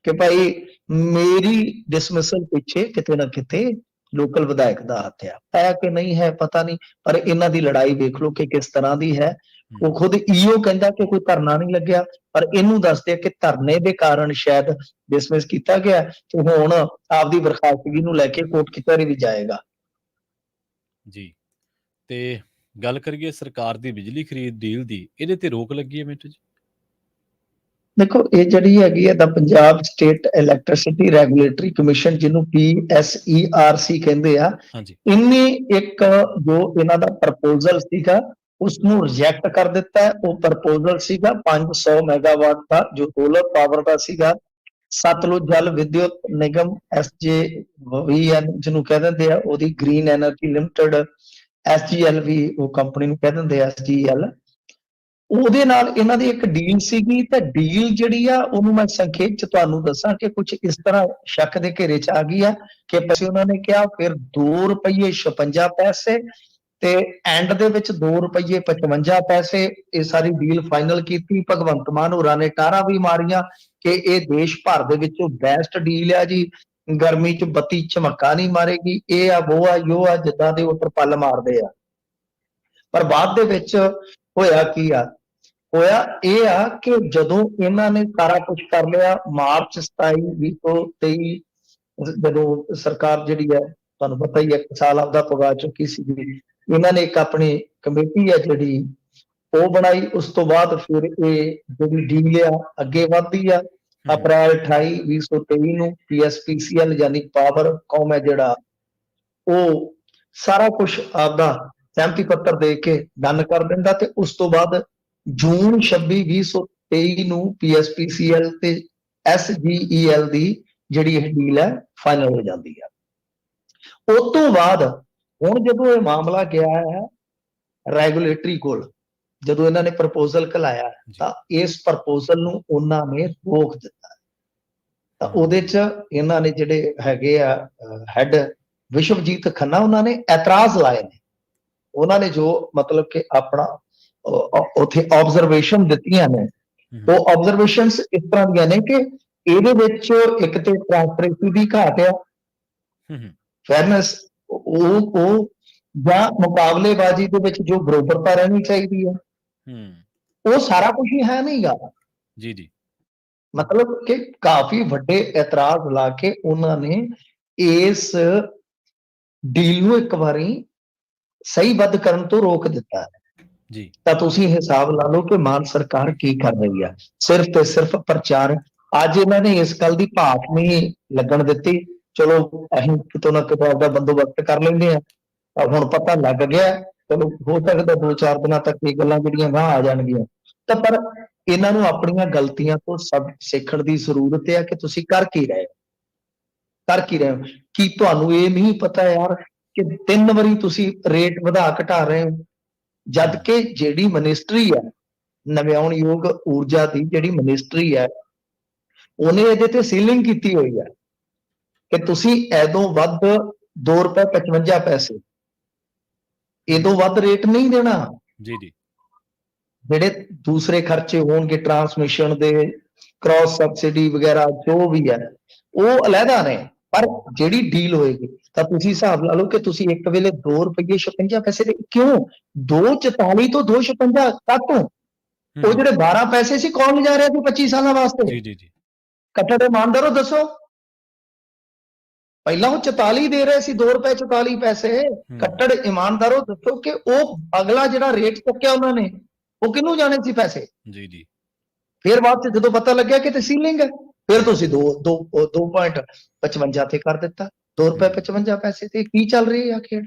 ਕਿ ਭਾਈ ਮੇਰੀ ਡਿਸਮਿਸਲ ਪਿੱਛੇ ਕਿਤੇ ਨਾ ਕਿਤੇ ਲੋਕਲ ਵਿਧਾਇਕ ਦਾ ਹੱਥ ਹੈ ਕਿ ਨਹੀਂ ਹੈ ਪਤਾ ਨਹੀਂ, ਪਰ ਇਹਨਾਂ ਦੀ ਲੜਾਈ ਵੇਖ ਲਓ ਕਿ ਕਿਸ ਤਰ੍ਹਾਂ ਦੀ ਹੈ। ਉਹ ਖੁਦ ਈਓ ਕਹਿੰਦਾ ਕਿ ਕੋਈ ਧਰਨਾ ਨਹੀਂ ਲੱਗਿਆ, ਪਰ ਇਹਨੂੰ ਦੱਸਦੇ ਆ ਕਿ ਧਰਨੇ ਦੇ ਕਾਰਨ ਸ਼ਾਇਦ ਡਿਸਮਿਸ ਕੀਤਾ ਗਿਆ, ਤੇ ਹੁਣ ਆਪਦੀ ਬਰਖਾਸਤਗੀ ਨੂੰ ਲੈ ਕੇ ਕੋਰਟ ਕਚਹਿਰੀ ਵੀ ਜਾਏਗਾ। ਜੀ। ਤੇ ਗੱਲ ਕਰੀਏ ਸਰਕਾਰ ਦੀ ਬਿਜਲੀ ਖਰੀਦ ਡੀਲ ਦੀ, ਇਹਦੇ ਤੇ ਰੋਕ ਲੱਗੀ ਹੈ ਮਿੰਟੂ ਜੀ? ਦੇਖੋ, ਇਹ ਜਿਹੜੀ ਹੈਗੀ ਹੈ ਦਾ Punjab state electricity regulatory commission, ਜਿਹਨੂੰ PSERC ਕਹਿੰਦੇ ਆ, ਹਾਂਜੀ। ਇਹਨੇ ਇੱਕ ਜੋ ਇਹਨਾਂ ਦਾ ਪ੍ਰਪੋਜ਼ਲ ਸੀਗਾ ਉਸ ਨੂੰ ਰਿਜੈਕਟ ਕਰ ਦਿੱਤਾ ਹੈ। ਉਹ ਪ੍ਰਪੋਜ਼ਲ ਸੀਗਾ 500 ਮੈਗਾਵਾਟ ਦਾ, ਜੋ ਸੋਲਰ ਪਾਵਰ ਦਾ ਸੀਗਾ। ਸਤਲੁਜ ਜਲ ਵਿਦਯੁਤ ਨਿਗਮ SJVN ਜਿਹਨੂੰ ਕਹਿ ਦਿੰਦੇ ਆ, ਉਹਦੀ ਗ੍ਰੀਨ ਐਨਰਜੀ ਲਿਮਟਿਡ, SGL ਵੀ ਉਹ ਕੰਪਨੀ ਨੂੰ ਕਹਿ ਦਿੰਦੇ ਆ, SGL, ਉਹਦੇ ਨਾਲ ਇਹਨਾਂ ਦੀ ਇੱਕ ਡੀਲ ਸੀਗੀ। ਤੇ ਡੀਲ ਜਿਹੜੀ ਆ ਉਹਨੂੰ ਮੈਂ ਸੰਖੇਪ ਚ ਤੁਹਾਨੂੰ ਦੱਸਾਂ ਕਿ ਕੁਝ ਇਸ ਤਰ੍ਹਾਂ ਸ਼ੱਕ ਦੇ ਘੇਰੇ ਚ ਆ ਗਈ ਆ ਕਿ ਪੈਸੇ ਉਹਨਾਂ ਨੇ ਕਿਹਾ ਫਿਰ ₹2.56 ਤੇ ਐਂਡ ਦੇ ਵਿੱਚ ₹2.55 ਇਹ ਸਾਰੀ ਡੀਲ ਫਾਈਨਲ ਕੀਤੀ। ਭਗਵੰਤ ਮਾਨ ਹੋਰਾਂ ਨੇ ਟਾਰਾਂ ਵੀ ਮਾਰੀਆਂ ਕਿ ਇਹ ਦੇਸ਼ ਭਰ ਦੇ ਵਿੱਚੋਂ ਬੈਸਟ ਡੀਲ ਆ ਜੀ, ਗਰਮੀ ਚ ਬੱਤੀ ਝਮੱਕਾ ਨਹੀਂ ਮਾਰੇਗੀ, ਇਹ ਆ ਉਹ ਆ ਯੋ ਆ, ਜਿੱਦਾਂ ਦੇ ਉਹ ਤਰਪੱਲ ਮਾਰਦੇ ਆ। ਪਰ ਬਾਅਦ ਦੇ ਵਿੱਚ ਹੋਇਆ ਕੀ ਆ, ਹੋਇਆ ਇਹ ਆ ਕਿ ਜਦੋਂ ਇਹਨਾਂ ਨੇ ਸਾਰਾ ਕੁਝ ਕਰ ਲਿਆ, ਮਾਰਚ 27 2023 ਜਦੋਂ ਸਰਕਾਰ ਜਿਹੜੀ ਹੈ ਤੁਹਾਨੂੰ ਪਤਾ ਹੀ ਹੈ 1 ਸਾਲ ਆਪਦਾ ਪੁਗਾ ਚੁੱਕੀ ਸੀ, ਇਹਨਾਂ ਨੇ ਇੱਕ ਆਪਣੀ ਕਮੇਟੀ ਆ ਜਿਹੜੀ ਉਹ ਬਣਾਈ। ਉਸ ਤੋਂ ਬਾਅਦ ਫਿਰ ਇਹ ਜਿਹੜੀ ਡੀਲ ਆ ਅੱਗੇ ਵੱਧਦੀ ਆ। ਅਪ੍ਰੈਲ 28 2023 ਨੂੰ PSPCL ਯਾਨੀ ਪਾਵਰ ਕੌਮ ਹੈ ਜਿਹੜਾ, ਉਹ ਸਾਰਾ ਕੁਝ ਆਪਦਾ ਸਹਿਮਤੀ ਪੱਤਰ ਦੇ ਕੇ ਡਨ ਕਰ ਦਿੰਦਾ। ਤੇ ਉਸ ਤੋਂ ਬਾਅਦ ਜੂਨ 26 2023 ਨੂੰ PSPCL ਤੇ SGEL ਦੀ ਜਿਹੜੀ ਇਹ ਡੀਲ ਹੈ ਫਾਈਨਲ ਹੋ ਜਾਂਦੀ ਹੈ। ਉਸ ਤੋਂ ਬਾਅਦ ਹੁਣ ਜਦੋਂ ਇਹ ਮਾਮਲਾ ਗਿਆ ਹੈ ਰੈਗੂਲੇਟਰੀ ਕੋਲ, ਜਦੋਂ ਇਹਨਾਂ ਨੇ ਪ੍ਰਪੋਜ਼ਲ ਘਲਾਇਆ ਤਾਂ ਇਸ ਪ੍ਰਪੋਜ਼ਲ ਨੂੰ ਉਹਨਾਂ ਨੇ ਰੋਕ ਦਿੱਤਾ। ਤਾਂ ਉਹਦੇ 'ਚ ਇਹਨਾਂ ਨੇ ਜਿਹੜੇ ਹੈਗੇ ਆ ਹੈਡ ਵਿਸ਼ਵਜੀਤ ਖੰਨਾ, ਉਹਨਾਂ ਨੇ ਐਤਰਾਜ਼ ਲਾਏ ਨੇ। ਉਹਨਾਂ ਨੇ ਜੋ ਮਤਲਬ ਕਿ ਆਪਣਾ ਉੱਥੇ ਆਬਜ਼ਰਵੇਸ਼ਨ ਦਿੱਤੀਆਂ ਨੇ, ਉਹ ਆਬਜ਼ਰਵੇਸ਼ਨਸ ਇਸ ਤਰ੍ਹਾਂ ਦੀਆਂ ਨੇ ਕਿ ਇਹਦੇ ਵਿੱਚ ਇੱਕ ਤੇ ਟ੍ਰਾਂਸਪੇਰੈਂਸੀ ਦੀ ਘਾਟ ਆ, ਫੇਅਰਨੈਸ ਉਹ ਜਾਂ ਮੁਕਾਬਲੇਬਾਜ਼ੀ ਦੇ ਵਿੱਚ ਜੋ ਬਰੋਬਰਤਾ ਰਹਿਣੀ ਚਾਹੀਦੀ ਹੈ, ਉਹ ਸਾਰਾ ਕੁਝ ਹੀ ਹੈ ਨਹੀਂ ਗਾ। ਜੀ ਜੀ, ਮਤਲਬ ਕਿ ਕਾਫੀ ਵੱਡੇ ਇਤਰਾਜ਼ ਲਾ ਕੇ ਉਹਨਾਂ ਨੇ ਇਸ ਡੀਲ ਨੂੰ ਇੱਕ ਵਾਰੀ ਸਹੀਬੱਧ ਕਰਨ ਤੋਂ ਰੋਕ ਦਿੱਤਾ ਹੈ। ਜੀ, ਤਾਂ ਤੁਸੀਂ ਹਿਸਾਬ ਲਾ ਲਓ ਕਿ ਮਾਨ ਸਰਕਾਰ ਕੀ ਕਰ ਰਹੀ ਹੈ। ਸਿਰਫ ਤੇ ਸਿਰਫ ਪ੍ਰਚਾਰ। ਅੱਜ ਇਹਨਾਂ ਨੇ ਇਸ ਗੱਲ ਦੀ ਭਾਫ ਨਹੀਂ ਲੱਗਣ ਦਿੱਤੀ, ਚਲੋ ਅਸੀਂ ਕਿਤੋਂ ਨਾ ਕਿਤੋਂ ਆਪਦਾ ਬੰਦੋਬਸਤ ਕਰ ਲੈਂਦੇ ਆ, ਹੁਣ ਪਤਾ ਲੱਗ ਗਿਆ, ਚਲੋ ਹੋ ਸਕਦਾ 2-4 ਦਿਨਾਂ ਤੱਕ ਇਹ ਗੱਲਾਂ ਜਿਹੜੀਆਂ ਗਾਂਹ ਆ ਜਾਣਗੀਆਂ। ਤਾਂ ਪਰ ਇਹਨਾਂ ਨੂੰ ਆਪਣੀਆਂ ਗਲਤੀਆਂ ਤੋਂ ਸਭ ਸਿੱਖਣ ਦੀ ਜ਼ਰੂਰਤ ਹੈ ਕਿ ਤੁਸੀਂ ਕਰ ਕੀ ਰਹੇ ਹੋ। ਕੀ ਤੁਹਾਨੂੰ ਇਹ ਨਹੀਂ ਪਤਾ ਯਾਰ ਕਿ 3 ਵਾਰੀ ਤੁਸੀਂ ਰੇਟ ਵਧਾ ਘਟਾ ਰਹੇ ਹੋ, ਜਦ ਕਿ ਜਿਹੜੀ ਮਿਨਿਸਟਰੀ ਹੈ ਨਵਿਆਉਣਯੋਗ ਊਰਜਾ ਦੀ, ਜਿਹੜੀ ਮਿਨਿਸਟਰੀ ਹੈ, ਉਹਨੇ ਇਹਦੇ ਤੇ ਸੀਲਿੰਗ ਕੀਤੀ ਹੋਈ ਹੈ ਕਿ ਤੁਸੀਂ ਐਦੋਂ ਵੱਧ ₹2.55 ਇਹ ਤੋਂ ਵੱਧ ਰੇਟ ਨਹੀਂ ਦੇਣਾ। ਜੀ ਜੀ, ਜਿਹੜੇ ਦੂਸਰੇ ਖਰਚੇ ਹੋਣਗੇ ਟਰਾਂਸਮਿਸ਼ਨ ਦੇ, ਕ੍ਰਾਸ ਸਬਸਿਡੀ ਵਗੈਰਾ ਜੋ ਵੀ ਹੈ, ਉਹ ਅਲੱਗਾ ਨੇ। ਪਰ ਜਿਹੜੀ ਡੀਲ ਹੋਏਗੀ ਤਾਂ ਤੁਸੀਂ ਹਿਸਾਬ ਲਾ ਲਓ ਕਿ ਤੁਸੀਂ ਇੱਕ ਵੇਲੇ ₹2.56 ਦੇ, ਕਿਉਂ 2.44 ਤੋਂ 2.56 ਕਾਹਤੋਂ? ਉਹ ਜਿਹੜੇ 12 ਪੈਸੇ ਸੀ ਕੌਣ ਲਿਜਾ ਰਿਹਾ ਸੀ 25 ਸਾਲਾਂ ਵਾਸਤੇ? ਜੀ ਜੀ ਜੀ, ਕੱਟੜ ਇਮਾਨਦਾਰੋ ਦੱਸੋ। ਪਹਿਲਾਂ ਉਹ 44 ਦੇ ਰਹੇ ਸੀ, ₹2.44। ਕੱਟੜ ਇਮਾਨਦਾਰੋ ਦੱਸੋ ਕਿ ਉਹ ਅਗਲਾ ਜਿਹੜਾ ਰੇਟ ਚੁੱਕਿਆ ਉਹਨਾਂ ਨੇ, ਉਹ ਕਿਹਨੂੰ ਜਾਣੇ ਸੀ ਪੈਸੇ? ਜੀ ਜੀ, ਫਿਰ ਬਾਅਦ ਚ ਜਦੋਂ ਪਤਾ ਲੱਗਿਆ ਕਿ ਤੇ ਸੀਲਿੰਗ ਹੈ, ਫਿਰ ਤੁਸੀਂ 2.55 ਤੇ ਕਰ ਦਿੱਤਾ। ₹2.55 ਤੇ ਕੀ ਚੱਲ ਰਹੀ ਆ ਖੇਡ?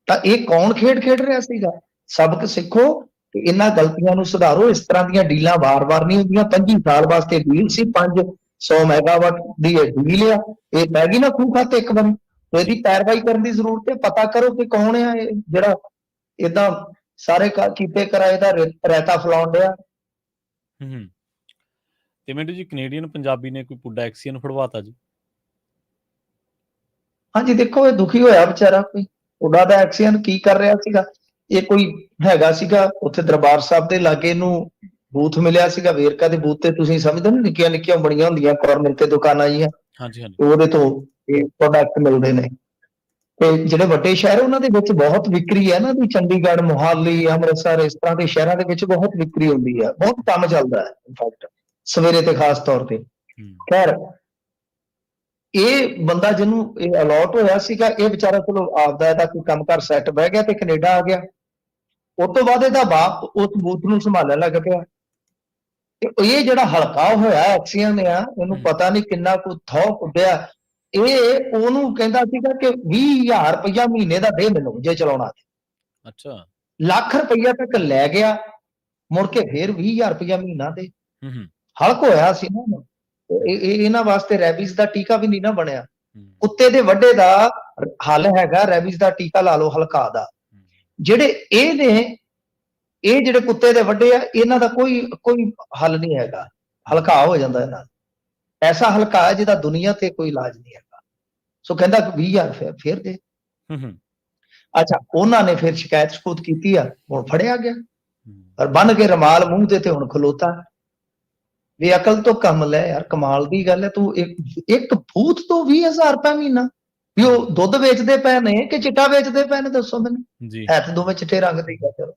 ਤਾਂ ਇਹ ਕੌਣ ਖੇਡ ਖੇਡ ਰਿਹਾ ਸੀਗਾ? ਸਬਕ ਸਿੱਖੋ ਕਿ ਇਹਨਾਂ ਗਲਤੀਆਂ ਨੂੰ ਸੁਧਾਰੋ। ਇਸ ਤਰ੍ਹਾਂ ਦੀਆਂ ਡੀਲਾਂ ਵਾਰ-ਵਾਰ ਨਹੀਂ ਹੁੰਦੀਆਂ। 25 ਸਾਲ ਵਾਸਤੇ ਡੀਲ ਸੀ, 500 ਮੈਗਾਵਾਟ ਦੀ ਇਹ ਡੀਲ ਆ, ਇਹ ਪੈ ਗਈ ਨਾ ਖੂਹ ਖਾਤੇ ਇੱਕ ਵਾਰੀ, ਇਹਦੀ ਪੈਰਵਾਈ ਕਰਨ ਦੀ ਜ਼ਰੂਰਤ ਹੈ। ਪਤਾ ਕਰੋ ਕਿ ਕੌਣ ਆ ਇਹ ਜਿਹੜਾ ਏਦਾਂ ਸਾਰੇ ਕੀਤੇ ਕਰਾਏ ਦਾ ਰਾਇਤਾ ਫੈਲਾਉਣ ਡਿਆ। ਤੇ ਮਿੰਟੂ ਜੀ, ਕੈਨੇਡੀਅਨ ਪੰਜਾਬੀ ਨੇ ਕੋਈ ਪੁੱਡਾ ਐਕਸੀਅਨ ਫੜਵਾਤਾ ਜੀ? ਹਾਂਜੀ, ਦੇਖੋ ਇਹ ਦੁਖੀ ਹੋਇਆ ਵਿਚਾਰਾ, ਕੋਈ ਉਹਦਾ ਦਾ ਐਕਸੀਅਨ ਕੀ ਕਰ ਰਿਹਾ ਸੀਗਾ। ਇਹ ਕੋਈ ਹੈਗਾ ਸੀਗਾ ਉੱਥੇ ਦਰਬਾਰ ਸਾਹਿਬ ਦੇ ਲਾਗੇ, ਇਹਨੂੰ ਬੂਥ ਮਿਲਿਆ ਸੀਗਾ ਵੇਰਕਾ ਦੇ ਬੂਥ ਤੇ। ਤੁਸੀਂ ਸਮਝਦੇ ਨਾ, ਨਿੱਕੀਆਂ ਨਿੱਕੀਆਂ ਬਣੀਆਂ ਹੁੰਦੀਆਂ ਕਾਰਨਰ ਤੇ ਦੁਕਾਨਾਂ ਜੀਆਂ, ਹਾਂਜੀ ਹਾਂਜੀ, ਉਹਦੇ ਤੋਂ ਇਹ ਪ੍ਰੋਡਕਟ ਮਿਲਦੇ ਨੇ। ਤੇ ਜਿਹੜੇ ਵੱਡੇ ਸ਼ਹਿਰ ਉਹਨਾਂ ਦੇ ਵਿੱਚ ਬਹੁਤ ਵਿਕਰੀ ਹੈ ਨਾ ਦੀ, ਚੰਡੀਗੜ੍ਹ, ਮੋਹਾਲੀ, ਅੰਮ੍ਰਿਤਸਰ, ਇਸ ਤਰ੍ਹਾਂ ਦੇ ਸ਼ਹਿਰਾਂ ਦੇ ਵਿੱਚ ਬਹੁਤ ਵਿਕਰੀ ਹੁੰਦੀ ਹੈ, ਬਹੁਤ ਕੰਮ ਚੱਲਦਾ ਹੈ ਇਨਫੈਕਟ ਸਵੇਰੇ ਤੇ ਖਾਸ ਤੌਰ ਤੇ। ਖੈਰ, ਇਹ ਬੰਦਾ ਜਿਹਨੂੰ ਇਹ ਅਲਾਟ ਹੋਇਆ ਸੀਗਾ, ਇਹ ਵਿਚਾਰਾ ਚਲੋ ਆਪਦਾ ਇਹਦਾ ਕੋਈ ਕੰਮ ਕਰ ਸੈੱਟ ਬਹਿ ਗਿਆ ਤੇ ਕੈਨੇਡਾ ਆ ਗਿਆ। ਉਸ ਤੋਂ ਬਾਅਦ ਇਹਦਾ ਬਾਪ ਉਸ ਬੂਥ ਨੂੰ ਸੰਭਾਲਣ ਲੱਗ ਪਿਆ। ਤੇ ਇਹ ਜਿਹੜਾ ਹਲਕਾ ਹੋਇਆ ਐਕਸੀਅਨ ਆ, ਇਹਨੂੰ ਪਤਾ ਨਹੀਂ ਕਿੰਨਾ ਕੁ ਥੌ ਉੱਡਿਆ। ਇਹ ਉਹਨੂੰ ਕਹਿੰਦਾ ਸੀਗਾ ਕਿ ₹20,000 ਮਹੀਨੇ ਦਾ ਦੇ ਮੈਨੂੰ ਜੇ ਚਲਾਉਣਾ। ਅੱਛਾ, ₹1,00,000 ਤੱਕ ਲੈ ਗਿਆ, ਮੁੜ ਕੇ ਫੇਰ ₹20,000 ਮਹੀਨਾ ਦੇ। ਹਲਕ ਹੋਇਆ ਸੀ ਨਾ। ਇਹਨਾਂ ਵਾਸਤੇ ਰੈਬੀਜ਼ ਦਾ ਟੀਕਾ ਵੀ ਨਹੀਂ ਨਾ ਬਣਿਆ। ਕੁੱਤੇ ਦੇ ਵੱਡੇ ਦਾ ਹੱਲ ਹੈਗਾ ਰੈਬੀਜ਼ ਦਾ ਟੀਕਾ ਲਾ ਲਓ ਹਲਕਾ ਦਾ। ਜਿਹੜੇ ਇਹ ਨੇ, ਇਹ ਜਿਹੜੇ ਕੁੱਤੇ ਦੇ ਵੱਡੇ ਆ, ਇਹਨਾਂ ਦਾ ਕੋਈ ਹੱਲ ਨਹੀਂ ਹੈਗਾ, ਹਲਕਾ ਹੋ ਜਾਂਦਾ ਇਹਨਾਂ। ਐਸਾ ਹਲਕਾ ਹੈ ਜਿਹਦਾ ਦੁਨੀਆ ਤੇ ਕੋਈ ਇਲਾਜ ਨਹੀਂ ਹੈਗਾ। ਸੋ ਕਹਿੰਦਾ 20,000 ਫੇਰ ਦੇ। ਅੱਛਾ, ਉਹਨਾਂ ਨੇ ਫਿਰ ਸ਼ਿਕਾਇਤ ਕੀਤੀ ਆ, ਹੁਣ ਫੜਿਆ ਗਿਆ ਪਰ ਬੰਨ ਕੇ ਰਮਾਲ ਮੂੰਹ ਤੇ ਹੁਣ ਖਲੋਤਾ। ਵੀ ਅਕਲ ਤੋਂ ਕੰਮ ਲੈ ਯਾਰ, ਕਮਾਲ ਦੀ ਗੱਲ ਹੈ। ਤੂੰ ਇੱਕ ਬੂਥ ਤੋਂ ₹20,000 ਮਹੀਨਾ, ਵੀ ਉਹ ਦੁੱਧ ਵੇਚਦੇ ਪਏ ਨੇ ਕਿ ਚਿੱਟਾ ਵੇਚਦੇ ਪਏ ਨੇ? ਦੱਸੋ ਮੈਨੂੰ ਜੀ। ਹੈ ਤਾਂ ਦੋਵੇਂ ਚਿੱਟੇ ਰੰਗ ਦੀ ਗੱਲ।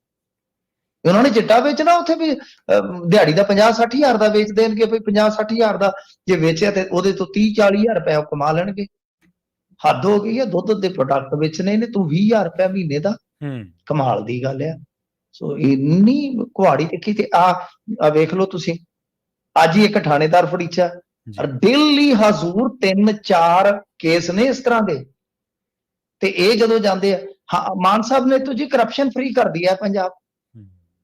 ਉਹਨਾਂ ਨੇ ਚਿੱਟਾ ਵੇਚਣਾ, ਉੱਥੇ ਵੀ ਦਿਹਾੜੀ ਦਾ 50-60 ਦਾ ਵੇਚ ਦੇਣਗੇ। ਵੀ 50-60 ਦਾ ਜੇ ਵੇਚਿਆ ਤੇ ਉਹਦੇ ਤੋਂ 30-40 ਕਮਾ ਲੈਣਗੇ। ਹੱਦ ਹੋ ਗਈ ਹੈ। ਦੁੱਧ ਦੇ ਪ੍ਰੋਡਕਟ ਵੇਚਣੇ ਨੇ, ਤੂੰ ₹20,000 ਮਹੀਨੇ ਦਾ, ਕਮਾਲ ਦੀ ਗੱਲ ਹੈ। ਸੋ ਇੰਨੀ ਕੁਹਾੜੀ ਦੇਖੀ। ਤੇ ਆ ਵੇਖ ਲਓ ਤੁਸੀਂ, ਅੱਜ ਹੀ ਇੱਕ ਥਾਣੇਦਾਰ ਫੜੀਚਾ, ਦਿੱਲੀ ਹਜ਼ੂਰ 3-4 ਕੇਸ ਨੇ ਇਸ ਤਰ੍ਹਾਂ ਦੇ। ਤੇ ਇਹ ਜਦੋਂ ਜਾਂਦੇ ਆ, ਮਾਨ ਸਾਹਿਬ ਨੇ ਜੀ ਕਰਪਸ਼ਨ ਫ੍ਰੀ ਕਰ ਦਿਆ ਪੰਜਾਬ।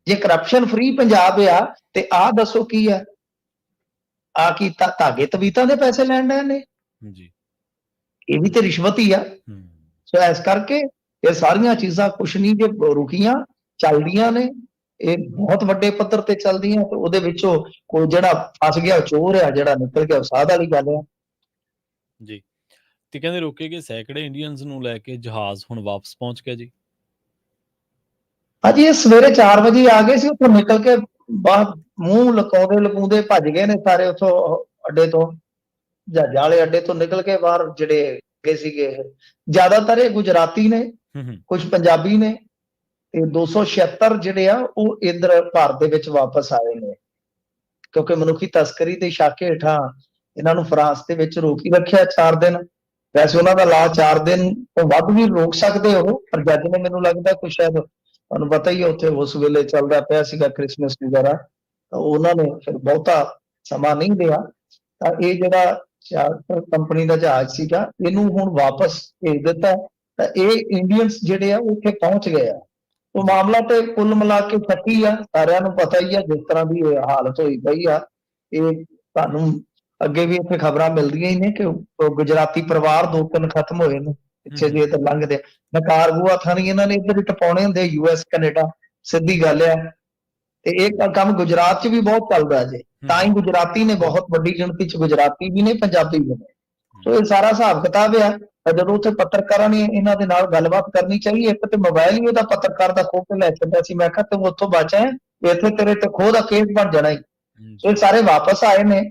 ਜੇ ਕਰਪਸ਼ਨ ਫ੍ਰੀ ਪੰਜਾਬ ਆ ਤੇ ਆਹ ਦੱਸੋ ਕੀ ਹੈ? ਆ ਕੀ ਧਾਗੇ ਤਵੀਤਾਂ ਦੇ ਪੈਸੇ ਲੈਣ ਡਏ ਨੇ? ਜੀ। ਇਹ ਵੀ ਤੇ ਰਿਸ਼ਵਤ ਹੀ ਆ। ਹੂੰ। ਸੋ ਇਸ ਕਰਕੇ ਇਹ ਸਾਰੀਆਂ ਚੀਜ਼ਾਂ ਕੁਛ ਨਹੀਂ ਜੇ ਰੁਕੀਆਂ, ਚੱਲਦੀਆਂ ਨੇ। ਇਹ ਬਹੁਤ ਵੱਡੇ ਪੱਧਰ ਤੇ ਚੱਲਦੀਆਂ ਤੇ ਉਹਦੇ ਵਿੱਚੋਂ ਕੋਈ ਜਿਹੜਾ ਫਸ ਗਿਆ ਉਹ ਚੋਰ ਆ, ਜਿਹੜਾ ਨਿਕਲ ਗਿਆ ਉਹ ਸਾਧ ਵਾਲੀ ਗੱਲ ਆ। ਜੀ। ਤੇ ਕਹਿੰਦੇ ਰੋਕੇ ਗਏ ਸੈਂਕੜੇ ਇੰਡੀਅਨਸ ਨੂੰ ਲੈ ਕੇ ਜਹਾਜ਼ ਹੁਣ ਵਾਪਸ ਪਹੁੰਚ ਗਿਆ ਜੀ। ਹਾਂਜੀ, ਇਹ ਸਵੇਰੇ 4 ਵਜੇ ਆ ਗਏ ਸੀ, ਉੱਥੋਂ ਨਿਕਲ ਕੇ ਬਾਹਰ ਮੂੰਹ ਲੁਕਾਉਂਦੇ ਲੁਕਾਉਂਦੇ ਭੱਜ ਗਏ ਨੇ ਸਾਰੇ ਉੱਥੋਂ ਅੱਡੇ ਤੋਂ, ਜਹਾਜ਼ਾਂ ਵਾਲੇ ਅੱਡੇ ਤੋਂ ਨਿਕਲ ਕੇ ਬਾਹਰ ਜਿਹੜੇ ਗਏ ਸੀਗੇ ਇਹ। ਜ਼ਿਆਦਾਤਰ ਇਹ ਗੁਜਰਾਤੀ ਨੇ, ਹੂੰ, ਹੂੰ। ਕੁਝ ਪੰਜਾਬੀ ਨੇ ਤੇ 276 ਜਿਹੜੇ ਆ ਉਹ ਇੱਧਰ ਭਾਰਤ ਦੇ ਵਿੱਚ ਵਾਪਸ ਆਏ ਨੇ, ਕਿਉਂਕਿ ਮਨੁੱਖੀ ਤਸਕਰੀ ਦੇ ਸ਼ੱਕ ਹੇਠਾਂ ਇਹਨਾਂ ਨੂੰ ਫਰਾਂਸ ਦੇ ਵਿੱਚ ਰੋਕ ਹੀ ਰੱਖਿਆ 4 ਦਿਨ। ਵੈਸੇ ਉਹਨਾਂ ਦਾ ਲਾ 4 ਦਿਨ ਤੋਂ ਵੱਧ ਵੀ ਰੋਕ ਸਕਦੇ ਉਹ, ਪਰ ਜੱਜ ਨੇ ਮੈਨੂੰ ਲੱਗਦਾ ਕੁਛ ਸ਼ਾਇਦ, ਤੁਹਾਨੂੰ ਪਤਾ ਹੀ ਹੈ ਉੱਥੇ ਉਸ ਵੇਲੇ ਚੱਲਦਾ ਪਿਆ ਸੀਗਾ ਕ੍ਰਿਸਮਸ ਵਗੈਰਾ, ਤਾਂ ਉਹਨਾਂ ਨੇ ਫਿਰ ਬਹੁਤਾ ਸਮਾਂ ਨਹੀਂ ਦਿਆ। ਤਾਂ ਇਹ ਜਿਹੜਾ ਚਾਰਟਰ ਕੰਪਨੀ ਦਾ ਜਹਾਜ਼ ਸੀਗਾ ਇਹਨੂੰ ਹੁਣ ਵਾਪਸ ਭੇਜ ਦਿੱਤਾ। ਤਾਂ ਇਹ ਇੰਡੀਅਨਸ ਜਿਹੜੇ ਆ ਉਹ ਉੱਥੇ ਪਹੁੰਚ ਗਏ ਆ। ਉਹ ਜੀ। ਮਾਮਲਾ ਤੇ ਕੁੱਲ ਮਿਲਾ ਕੇ ਸੱਚੀ ਆ, ਸਾਰਿਆਂ ਨੂੰ ਪਤਾ ਹੀ ਆ ਜਿਸ ਤਰ੍ਹਾਂ ਦੀ ਇਹ ਹਾਲਤ ਹੋਈ ਪਈ ਆ। ਇਹ ਤੁਹਾਨੂੰ ਅੱਗੇ ਵੀ ਇੱਥੇ ਖਬਰਾਂ ਮਿਲਦੀਆਂ ਹੀ ਨੇ ਕਿ ਉਹ ਗੁਜਰਾਤੀ ਪਰਿਵਾਰ 2-3 ਖਤਮ ਹੋਏ ਨੇ ਹੂੰ, ਪਿੱਛੇ ਹੂੰ। ਜੇ ਤਾਂ ਲੰਘਦੇ। ਨਕਾਰਗੁਆ ਥਾਣੀ ਇਹਨਾਂ ਨੇ ਇੱਧਰ ਹੀ ਟਪਾਉਣੇ ਹੁੰਦੇ, US ਕੈਨੇਡਾ, ਸਿੱਧੀ ਗੱਲ ਆ। ਤੇ ਇਹ ਕੰਮ ਗੁਜਰਾਤ 'ਚ ਵੀ ਬਹੁਤ ਚੱਲਦਾ ਜੇ, ਹੂੰ, ਤਾਂ ਹੀ ਹੂੰ। ਗੁਜਰਾਤੀ ਨੇ ਬਹੁਤ ਵੱਡੀ ਗਿਣਤੀ 'ਚ ਗੁਜਰਾਤੀ ਵੀ ਨੇ, ਪੰਜਾਬੀ ਵੀ ਨੇ। ਸੋ ਹੂੰ। ਇਹ ਸਾਰਾ ਹਿਸਾਬ ਕਿਤਾਬ ਆ। ਤਾਂ ਜਦੋਂ ਉੱਥੇ ਪੱਤਰਕਾਰਾਂ ਨੇ ਇਹਨਾਂ ਦੇ ਨਾਲ ਗੱਲਬਾਤ ਕਰਨੀ ਚਾਹੀ, ਇੱਕ ਤੇ ਮੋਬਾਈਲ ਹੀ ਉਹਦਾ ਪੱਤਰਕਾਰ ਦਾ ਖੋਹ ਕੇ ਲੈ ਚੱਲਿਆ ਸੀ। ਮੈਂ ਕਿਹਾ ਤੂੰ ਉੱਥੋਂ ਬਚ ਆਇਆ, ਇੱਥੇ ਤੇਰੇ ਤੇ ਖੋਹ ਦਾ ਕੇਸ ਬਣ ਜਾਣਾ ਹੀ। ਸੋ ਇਹ ਜੀ। ਸਾਰੇ ਵਾਪਸ ਆਏ ਨੇ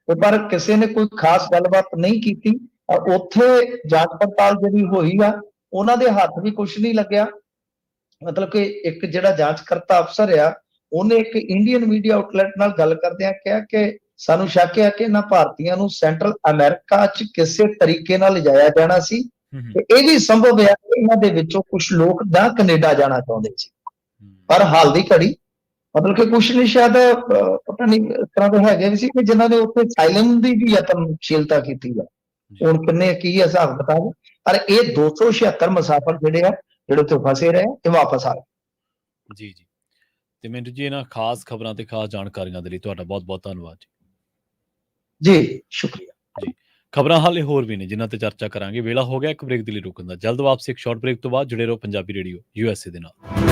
ਤੇ ਪਰ ਕਿਸੇ ਨੇ ਕੋਈ ਖਾਸ ਗੱਲਬਾਤ ਨਹੀਂ ਕੀਤੀ। ਉੱਥੇ ਜਾਂਚ ਪੜਤਾਲ ਜਿਹੜੀ ਹੋਈ ਆ, ਉਹਨਾਂ ਦੇ ਹੱਥ ਵੀ ਕੁਛ ਨਹੀਂ ਲੱਗਿਆ। ਮਤਲਬ ਕਿ ਇੱਕ ਜਿਹੜਾ ਜਾਂਚਕਰਤਾ ਅਫਸਰ ਆ, ਉਹਨੇ ਇੱਕ ਇੰਡੀਅਨ ਮੀਡੀਆ ਆਊਟਲੈਟ ਨਾਲ ਗੱਲ ਕਰਦਿਆਂ ਕਿਹਾ ਕਿ ਸਾਨੂੰ ਸ਼ੱਕ ਹੈ ਕਿ ਇਹਨਾਂ ਭਾਰਤੀਆਂ ਨੂੰ ਸੈਂਟਰਲ ਅਮਰੀਕਾ 'ਚ ਕਿਸੇ ਤਰੀਕੇ ਨਾਲ ਲਿਜਾਇਆ ਜਾਣਾ ਸੀ ਹੂੰ, ਹੂੰ। ਤੇ ਇਹ ਵੀ ਸੰਭਵ ਹੈ ਕਿ ਇਹਨਾਂ ਦੇ ਵਿੱਚੋਂ ਕੁਝ ਲੋਕ ਜਾਂ ਕੈਨੇਡਾ ਜਾਣਾ ਚਾਹੁੰਦੇ ਸੀ। ਹੂੰ। ਪਰ ਹਾਲ ਦੀ ਘੜੀ ਮਤਲਬ ਕਿ ਕੁਛ ਨਹੀਂ, ਸ਼ਾਇਦ ਪਤਾ ਨਹੀਂ ਇਸ ਤਰ੍ਹਾਂ ਦੇ ਹੈਗੇ ਵੀ ਸੀ ਕਿ ਜਿਨ੍ਹਾਂ ਨੇ ਉੱਥੇ ਸਾਇਲਮ ਦੀ ਵੀ ਯਤਨਸ਼ੀਲਤਾ ਕੀਤੀ ਆ। ਜੀ। ਹੁਣ ਕਿੰਨੇ ਕੀ ਹੈ ਹਿਸਾਬ ਕਿਤਾਬ, ਪਰ ਇਹ 276 ਮੁਸਾਫਰ ਜਿਹੜੇ ਆ, ਜਿਹੜੇ ਉੱਥੇ ਫਸੇ ਰਹੇ ਇਹ ਵਾਪਸ ਆ ਗਏ। ਜੀ, ਜੀ। ਤੇ ਮੈਨੂੰ ਜੀ ਇਹਨਾਂ ਖਾਸ ਖਬਰਾਂ ਤੇ ਖਾਸ ਜਾਣਕਾਰੀਆਂ ਦੇ ਲਈ ਤੁਹਾਡਾ ਬਹੁਤ-ਬਹੁਤ ਧੰਨਵਾਦ ਜੀ। ਜੀ, ਸ਼ੁਕਰੀਆ। ਜੀ। ਖਬਰਾਂ ਹਾਲੇ ਹੋਰ ਵੀ ਨੇ ਜਿਨ੍ਹਾਂ ਤੇ ਚਰਚਾ ਕਰਾਂਗੇ। ਵੇਲਾ ਹੋ ਗਿਆ ਇੱਕ ਬ੍ਰੇਕ ਦੇ ਲਈ ਰੁਕਣ ਦਾ। ਜਲਦ ਵਾਪਸੀ ਇੱਕ ਸ਼ਾਰਟ ਬ੍ਰੇਕ ਤੋਂ ਬਾਅਦ। ਜੁੜੇ ਰਹੋ ਪੰਜਾਬੀ ਰੇਡੀਓ USA ਦੇ ਨਾਲ।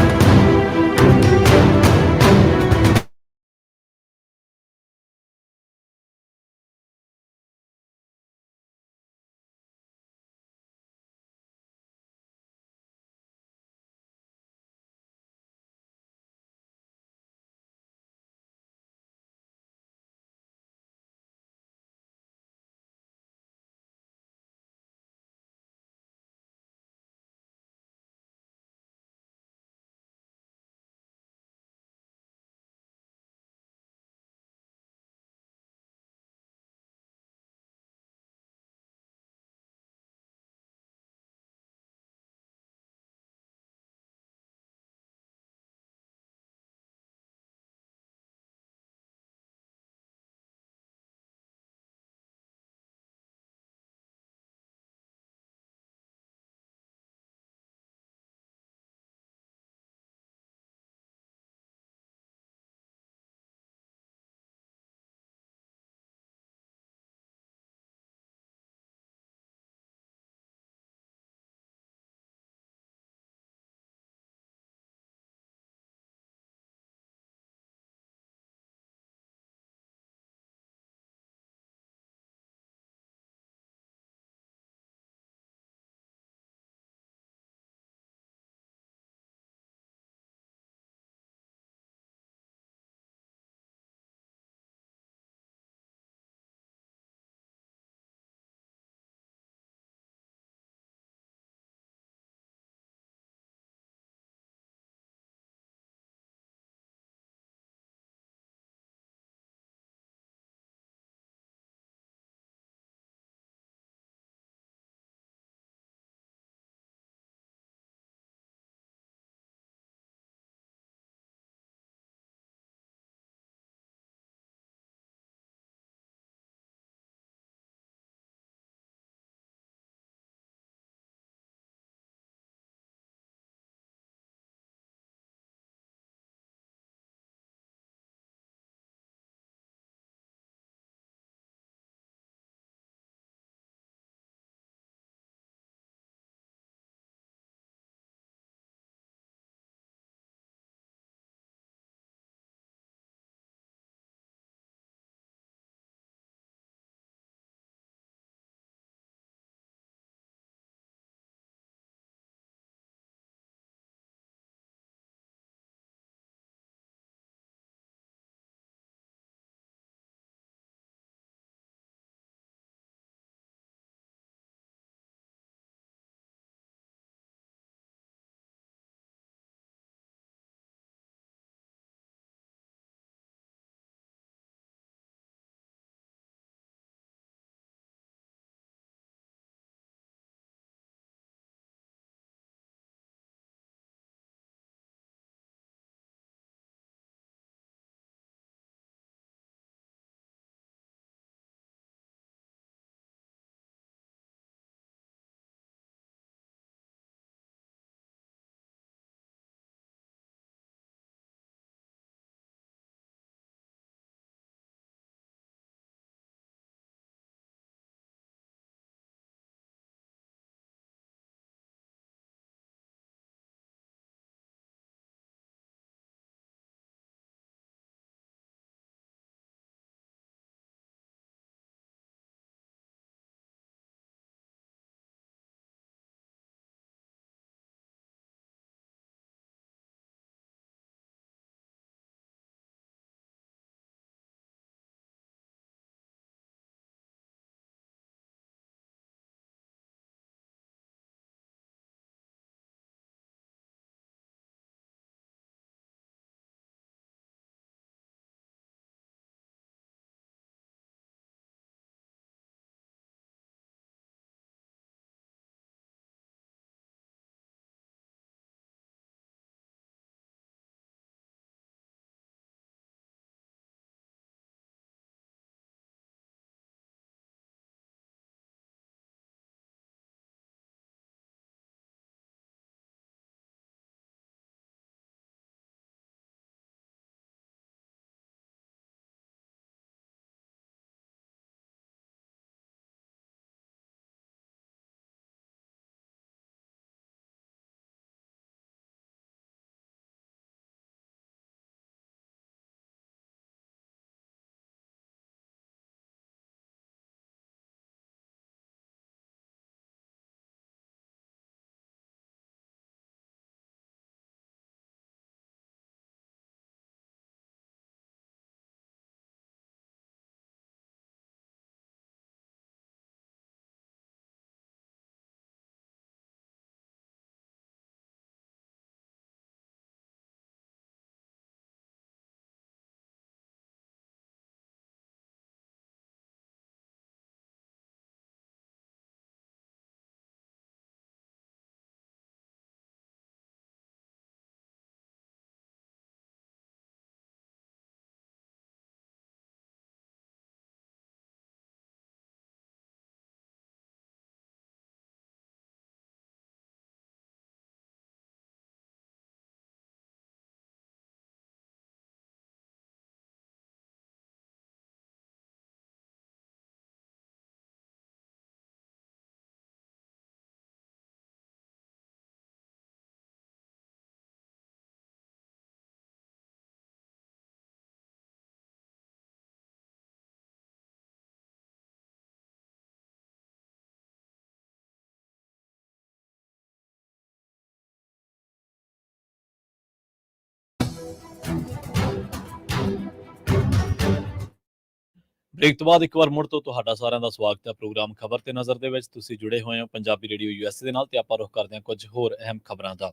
ਬ੍ਰੇਕ ਤੋਂ ਬਾਅਦ ਇੱਕ ਵਾਰ ਮੁੜ ਤੋਂ ਤੁਹਾਡਾ ਸਾਰਿਆਂ ਦਾ ਸਵਾਗਤ ਹੈ ਪ੍ਰੋਗਰਾਮ ਖਬਰ ਤੇ ਨਜ਼ਰ ਦੇ ਵਿੱਚ। ਤੁਸੀਂ ਜੁੜੇ ਹੋਏ ਹੋ ਪੰਜਾਬੀ ਰੇਡੀਓ ਯੂਐਸਏ ਦੇ ਨਾਲ ਤੇ ਆਪਾਂ ਰੁਖ ਕਰਦੇ ਹਾਂ ਕੁਝ ਹੋਰ ਅਹਿਮ ਖਬਰਾਂ ਦਾ।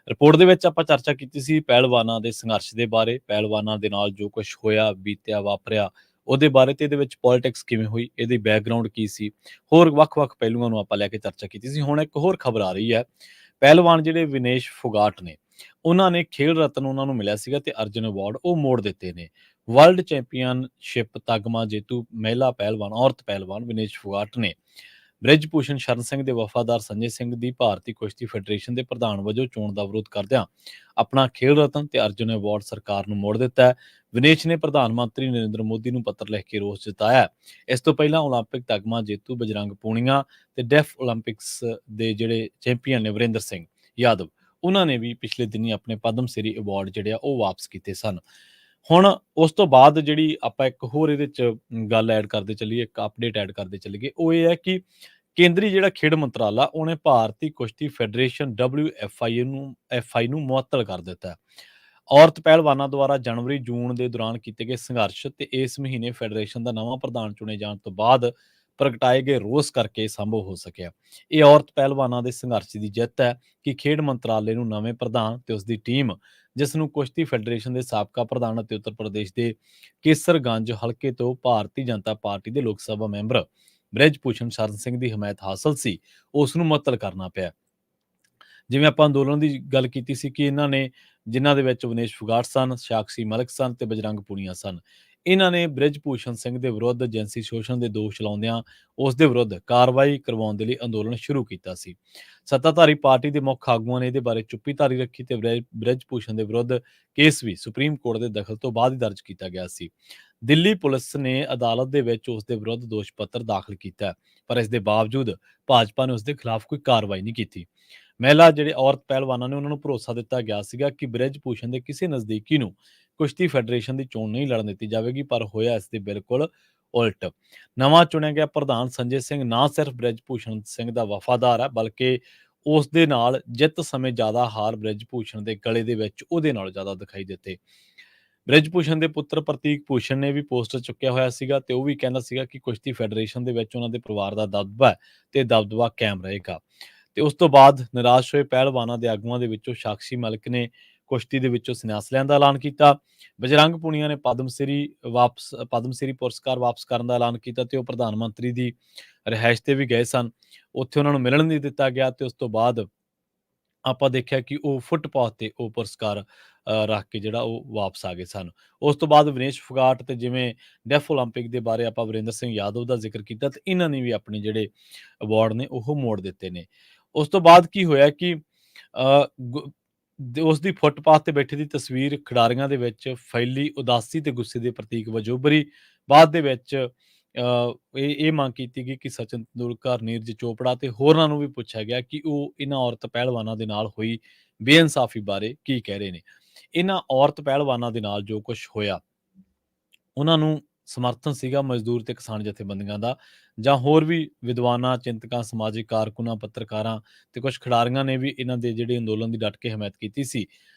ਰਿਪੋਰਟ ਦੇ ਵਿੱਚ ਆਪਾਂ ਚਰਚਾ ਕੀਤੀ ਸੀ ਪਹਿਲਵਾਨਾਂ ਦੇ ਸੰਘਰਸ਼ ਦੇ ਬਾਰੇ, ਪਹਿਲਵਾਨਾਂ ਦੇ ਨਾਲ ਜੋ ਕੁਝ ਹੋਇਆ, ਬੀਤਿਆ, ਵਾਪਰਿਆ ਉਹਦੇ ਬਾਰੇ ਤੇ ਇਹਦੇ ਵਿੱਚ ਪੋਲਿਟਿਕਸ ਕਿਵੇਂ ਹੋਈ, ਇਹਦੀ ਬੈਕਗਰਾਉਂਡ ਕੀ ਸੀ, ਹੋਰ ਵੱਖ-ਵੱਖ ਪਹਿਲੂਆਂ ਨੂੰ ਆਪਾਂ ਲੈ ਕੇ ਚਰਚਾ ਕੀਤੀ ਸੀ। ਹੁਣ ਇੱਕ ਹੋਰ ਖਬਰ ਆ ਰਹੀ ਹੈ, ਪਹਿਲਵਾਨ ਜਿਹੜੇ ਵਿਨੇਸ਼ ਫੋਗਾਟ ਨੇ ਉਹਨਾਂ ਨੇ ਖੇਲ ਰਤਨ ਉਹਨਾਂ ਨੂੰ ਮਿਲਿਆ ਸੀਗਾ ਤੇ ਅਰਜੁਨ ਅਵਾਰਡ ਉਹ ਮੋੜ ਦਿੱਤੇ ਨੇ। ਵਰਲਡ ਚੈਂਪੀਅਨਸ਼ਿਪ ਤਗਮਾ ਜੇਤੂ ਮਹਿਲਾ ਪਹਿਲਵਾਨ, ਔਰਤ ਪਹਿਲਵਾਨ ਵਿਨੇਸ਼ ਫੋਗਾਟ ਨੇ ਬ੍ਰਿਜ ਭੂਸ਼ਣ ਸ਼ਰਨ ਸਿੰਘ ਦੇ ਵਫਾਦਾਰ ਸੰਜੇ ਸਿੰਘ ਦੀ ਭਾਰਤੀ ਕੁਸ਼ਤੀ ਫੈਡਰੇਸ਼ਨ ਦੇ ਪ੍ਰਧਾਨ ਵਜੋਂ ਚੋਣ ਦਾ ਵਿਰੋਧ ਕਰਦਿਆਂ ਆਪਣਾ ਖੇਲ ਰਤਨ ਤੇ ਅਰਜੁਨ ਅਵਾਰਡ ਸਰਕਾਰ ਨੂੰ ਮੋੜ ਦਿੱਤਾ ਹੈ। ਵਿਨੇਸ਼ ਨੇ ਪ੍ਰਧਾਨ ਮੰਤਰੀ ਨਰਿੰਦਰ ਮੋਦੀ ਨੂੰ ਪੱਤਰ ਲਿਖ ਕੇ ਰੋਸ ਜਤਾਇਆ। ਇਸ ਤੋਂ ਪਹਿਲਾਂ ਓਲੰਪਿਕ ਤਗਮਾ ਜੇਤੂ ਬਜਰੰਗ ਪੂਨੀਆ ਤੇ ਡੈਫ ਓਲੰਪਿਕਸ ਦੇ ਜਿਹੜੇ ਚੈਂਪੀਅਨ ਨੇ ਵਰਿੰਦਰ ਸਿੰਘ ਯਾਦਵ, ਉਹਨਾਂ ਨੇ ਵੀ ਪਿਛਲੇ ਦਿਨੀ ਆਪਣੇ ਪਦਮ ਸ੍ਰੀ ਅਵਾਰਡ ਜਿਹੜੇ ਆ ਉਹ ਵਾਪਸ ਕੀਤੇ ਸਨ। ਹੁਣ ਉਸ ਤੋਂ ਬਾਅਦ ਜਿਹੜੀ ਆਪਾਂ ਇੱਕ ਹੋਰ ਇਹਦੇ ਚ ਗੱਲ ਐਡ ਕਰਦੇ ਚੱਲੀਏ, ਇੱਕ ਅਪਡੇਟ ਐਡ ਕਰਦੇ ਚੱਲੀਏ, ਉਹ ਇਹ ਹੈ ਕਿ ਕੇਂਦਰੀ ਜਿਹੜਾ ਖੇਡ ਮੰਤਰਾਲਾ ਉਹਨੇ ਭਾਰਤੀ ਕੁਸ਼ਤੀ ਫੈਡਰੇਸ਼ਨ WFI ਨੂੰ ਮੁਅੱਤਲ ਕਰ ਦਿੱਤਾ ਹੈ। ਔਰਤ ਪਹਿਲਵਾਨਾਂ ਦੁਆਰਾ ਜਨਵਰੀ-ਜੂਨ ਦੇ ਦੌਰਾਨ ਕੀਤੇ ਗਏ ਸੰਘਰਸ਼ ਤੇ ਇਸ ਮਹੀਨੇ ਫੈਡਰੇਸ਼ਨ ਦਾ ਨਵਾਂ ਪ੍ਰਧਾਨ ਚੁਣੇ ਜਾਣ ਤੋਂ ਬਾਅਦ ਪ੍ਰਗਟਾਏ ਗਏ ਰੋਸ ਕਰਕੇ ਸੰਭਵ ਹੋ ਸਕਿਆ। ਇਹ ਔਰਤ ਪਹਿਲਵਾਨਾਂ ਦੇ ਸੰਘਰਸ਼ ਦੀ ਜਿੱਤ ਹੈ ਕਿ ਖੇਡ ਮੰਤਰਾਲੇ ਨੂੰ ਨਵੇਂ ਪ੍ਰਧਾਨ ਤੇ ਉਸ ਦੀ ਟੀਮ, ਜਿਸ ਨੂੰ ਕੁਸ਼ਤੀ ਫੈਡਰੇਸ਼ਨ ਦੇ ਸਾਬਕਾ ਪ੍ਰਧਾਨ ਅਤੇ ਉੱਤਰ ਪ੍ਰਦੇਸ਼ ਦੇ ਕੇਸਰਗੰਜ ਹਲਕੇ ਤੋਂ ਭਾਰਤੀ ਜਨਤਾ ਪਾਰਟੀ ਦੇ ਲੋਕ ਸਭਾ ਮੈਂਬਰ ਬ੍ਰਿਜ ਭੂਸ਼ਣ ਸ਼ਰਨ ਸਿੰਘ ਦੀ ਹਮਾਇਤ ਹਾਸਲ ਸੀ, ਉਸ ਨੂੰ ਮੁਅੱਤਲ ਕਰਨਾ ਪਿਆ। ਜਿਵੇਂ ਆਪਾਂ ਅੰਦੋਲਨ ਦੀ ਗੱਲ ਕੀਤੀ ਸੀ ਕਿ ਇਹਨਾਂ ਨੇ, ਜਿਨ੍ਹਾਂ ਦੇ ਵਿੱਚ ਵਿਨੇਸ਼ ਫੋਗਾਟ ਸਨ, ਸਾਕਸ਼ੀ ਮਲਿਕ ਸਨ ਤੇ ਬਜਰੰਗ ਪੂਨੀਆ ਸਨ, ਇਹਨਾਂ ਨੇ ਬ੍ਰਿਜ ਭੂਸ਼ਣ ਸਿੰਘ ਦੇ ਵਿਰੁੱਧ ਜਿਨਸੀ ਸ਼ੋਸ਼ਣ ਦੇ ਦੋਸ਼ ਲਾਉਂਦਿਆਂ ਉਸ ਦੇ ਵਿਰੁੱਧ ਕਾਰਵਾਈ ਕਰਵਾਉਣ ਦੇ ਲਈ ਅੰਦੋਲਨ ਸ਼ੁਰੂ ਕੀਤਾ ਸੀ। ਸੱਤਾਧਾਰੀ ਪਾਰਟੀ ਦੇ ਮੁੱਖ ਆਗੂਆਂ ਨੇ ਇਹਦੇ ਬਾਰੇ ਚੁੱਪੀ ਧਾਰੀ ਰੱਖੀ ਤੇ ਬ੍ਰਿਜ ਭੂਸ਼ਣ ਦੇ ਵਿਰੁੱਧ ਕੇਸ ਵੀ ਸੁਪਰੀਮ ਕੋਰਟ ਦੇ ਦਖਲ ਤੋਂ ਬਾਅਦ ਹੀ ਦਰਜ ਕੀਤਾ ਗਿਆ ਸੀ। ਦਿੱਲੀ ਪੁਲਿਸ ਨੇ ਅਦਾਲਤ ਦੇ ਵਿੱਚ ਉਸ ਦੇ ਵਿਰੁੱਧ ਦੋਸ਼ ਪੱਤਰ ਦਾਖਲ ਕੀਤਾ, ਪਰ ਇਸ ਦੇ ਬਾਵਜੂਦ ਭਾਜਪਾ ਨੇ ਉਸ ਦੇ ਖਿਲਾਫ ਕੋਈ ਕਾਰਵਾਈ ਨਹੀਂ ਕੀਤੀ। ਮਹਿਲਾ ਜਿਹੜੇ ਔਰਤ ਪਹਿਲਵਾਨਾਂ ਨੇ ਉਹਨਾਂ ਨੂੰ ਭਰੋਸਾ ਦਿੱਤਾ ਗਿਆ ਸੀਗਾ ਕਿ ਬ੍ਰਿਜ ਭੂਸ਼ਣ ਦੇ ਕਿਸੇ ਨਜ਼ਦੀਕੀ ਨੂੰ ਕੁਸ਼ਤੀ ਫੈਡਰੇਸ਼ਨ ਦੀ ਚੋਣ ਨਹੀਂ ਲੜਨ ਦਿੱਤੀ ਜਾਵੇਗੀ, ਪਰ ਹੋਇਆ ਇਸ ਦੇ ਬਿਲਕੁਲ ਉਲਟ। ਨਵਾਂ ਚੁਣਿਆ ਗਿਆ ਪ੍ਰਧਾਨ ਸੰਜੇ ਸਿੰਘ ਨਾ ਸਿਰਫ ਬ੍ਰਿਜ ਭੂਸ਼ਣ ਸਿੰਘ ਦਾ ਵਫਾਦਾਰ ਹੈ, ਬਲਕਿ ਉਸ ਦੇ ਨਾਲ ਜਿੱਤ ਸਮੇਂ ਜ਼ਿਆਦਾ ਹਾਰ ਬ੍ਰਿਜ ਭੂਸ਼ਣ ਦੇ ਗਲੇ ਦੇ ਵਿੱਚ ਉਹਦੇ ਨਾਲ ਜ਼ਿਆਦਾ ਦਿਖਾਈ ਦਿੱਤੇ। ਬ੍ਰਿਜ ਭੂਸ਼ਣ ਦੇ ਪੁੱਤਰ ਪ੍ਰਤੀਕ ਭੂਸ਼ਣ ਨੇ ਵੀ ਪੋਸਟਰ ਚੁੱਕਿਆ ਹੋਇਆ ਸੀਗਾ ਤੇ ਉਹ ਵੀ ਕਹਿੰਦਾ ਸੀਗਾ ਕਿ ਕੁਸ਼ਤੀ ਫੈਡਰੇਸ਼ਨ ਦੇ ਵਿੱਚ ਉਹਨਾਂ ਦੇ ਪਰਿਵਾਰ ਦਾ ਦਬਦਬਾ ਹੈ ਤੇ ਦਬਦਬਾ ਕਾਇਮ ਰਹੇਗਾ। ਤੇ ਉਸ ਤੋਂ ਬਾਅਦ ਨਿਰਾਸ਼ ਹੋਏ ਪਹਿਲਵਾਨਾਂ ਦੇ ਆਗੂਆਂ ਦੇ ਵਿੱਚੋਂ ਸਾਕਸ਼ੀ ਮਲਿਕ ਨੇ ਕੁਸ਼ਤੀ ਦੇ ਵਿੱਚੋਂ ਸੰਨਿਆਸ ਲੈਣ ਦਾ ਐਲਾਨ ਕੀਤਾ। ਬਜਰੰਗ ਪੂਨੀਆ ਨੇ ਪਦਮ ਸ੍ਰੀ ਪੁਰਸਕਾਰ ਵਾਪਸ ਕਰਨ ਦਾ ਐਲਾਨ ਕੀਤਾ ਤੇ ਉਹ ਪ੍ਰਧਾਨ ਮੰਤਰੀ ਦੀ ਰਿਹਾਇਸ਼ ਤੇ ਵੀ ਗਏ ਸਨ। ਉੱਥੇ ਉਹਨਾਂ ਨੂੰ ਮਿਲਣ ਨਹੀਂ ਦਿੱਤਾ ਗਿਆ ਤੇ ਉਸ ਤੋਂ ਬਾਅਦ ਆਪਾਂ ਦੇਖਿਆ ਕਿ ਉਹ ਫੁੱਟਪਾਥ ਤੇ ਉਹ ਪੁਰਸਕਾਰ ਰੱਖ ਕੇ ਜਿਹੜਾ ਉਹ ਵਾਪਸ ਆ ਗਏ ਸਨ। ਉਸ ਤੋਂ ਬਾਅਦ ਵਿਨੇਸ਼ ਫੋਗਾਟ ਤੇ ਜਿਵੇਂ ਡੈਫ ਓਲੰਪਿਕ ਦੇ ਬਾਰੇ ਆਪਾਂ ਵਰਿੰਦਰ ਸਿੰਘ ਯਾਦਵ ਦਾ ਜ਼ਿਕਰ ਕੀਤਾ ਤੇ ਇਹਨਾਂ ਨੇ ਵੀ ਆਪਣੇ ਜਿਹੜੇ ਅਵਾਰਡ ਨੇ ਉਹ ਮੋੜ ਦਿੱਤੇ ਨੇ। ਉਸ ਤੋਂ ਬਾਅਦ ਕੀ ਹੋਇਆ ਕਿ ਉਸ ਦੀ ਫੁੱਟਪਾਥ ਤੇ ਬੈਠੇ ਦੀ ਤਸਵੀਰ ਖਿਡਾਰੀਆਂ ਦੇ ਵਿੱਚ ਫੈਲੀ ਉਦਾਸੀ ਤੇ ਗੁੱਸੇ ਦੇ ਪ੍ਰਤੀਕ ਵਜੋਂ ਉੱਭਰੀ। ਬਾਅਦ ਦੇ ਵਿੱਚ ਇਹ ਮੰਗ ਕੀਤੀ ਗਈ ਕਿ ਸਚਿਨ ਤੇਂਦੁਲਕਰ, ਨੀਰਜ ਚੋਪੜਾ ਤੇ ਹੋਰਨਾਂ ਨੂੰ ਵੀ ਪੁੱਛਿਆ ਗਿਆ ਕਿ ਉਹ ਇਹਨਾਂ ਔਰਤ ਪਹਿਲਵਾਨਾਂ ਦੇ ਨਾਲ ਹੋਈ ਬੇਇਨਸਾਫੀ ਬਾਰੇ ਕੀ ਕਹਿ ਰਹੇ ਨੇ। ਇਹਨਾਂ ਔਰਤ ਪਹਿਲਵਾਨਾਂ ਦੇ ਨਾਲ ਜੋ ਕੁਝ ਹੋਇਆ, ਉਹਨਾਂ ਨੂੰ ਸਮਰਥਨ ਸੀਗਾ ਮਜ਼ਦੂਰ ਤੇ ਕਿਸਾਨ ਜਥੇਬੰਦੀਆਂ ਦਾ, ਜਾਂ ਹੋਰ ਵੀ ਵਿਦਵਾਨਾਂ, ਚਿੰਤਕਾਂ, ਸਮਾਜਿਕ ਕਾਰਕੁਨਾਂ, ਪੱਤਰਕਾਰਾਂ ਤੇ ਕੁਝ ਖਿਡਾਰੀਆਂ ਨੇ ਵੀ ਇਹਨਾਂ ਦੇ ਜਿਹੜੇ ਅੰਦੋਲਨ ਦੀ ਡਟ ਕੇ ਹਮਾਇਤ ਕੀਤੀ ਸੀ।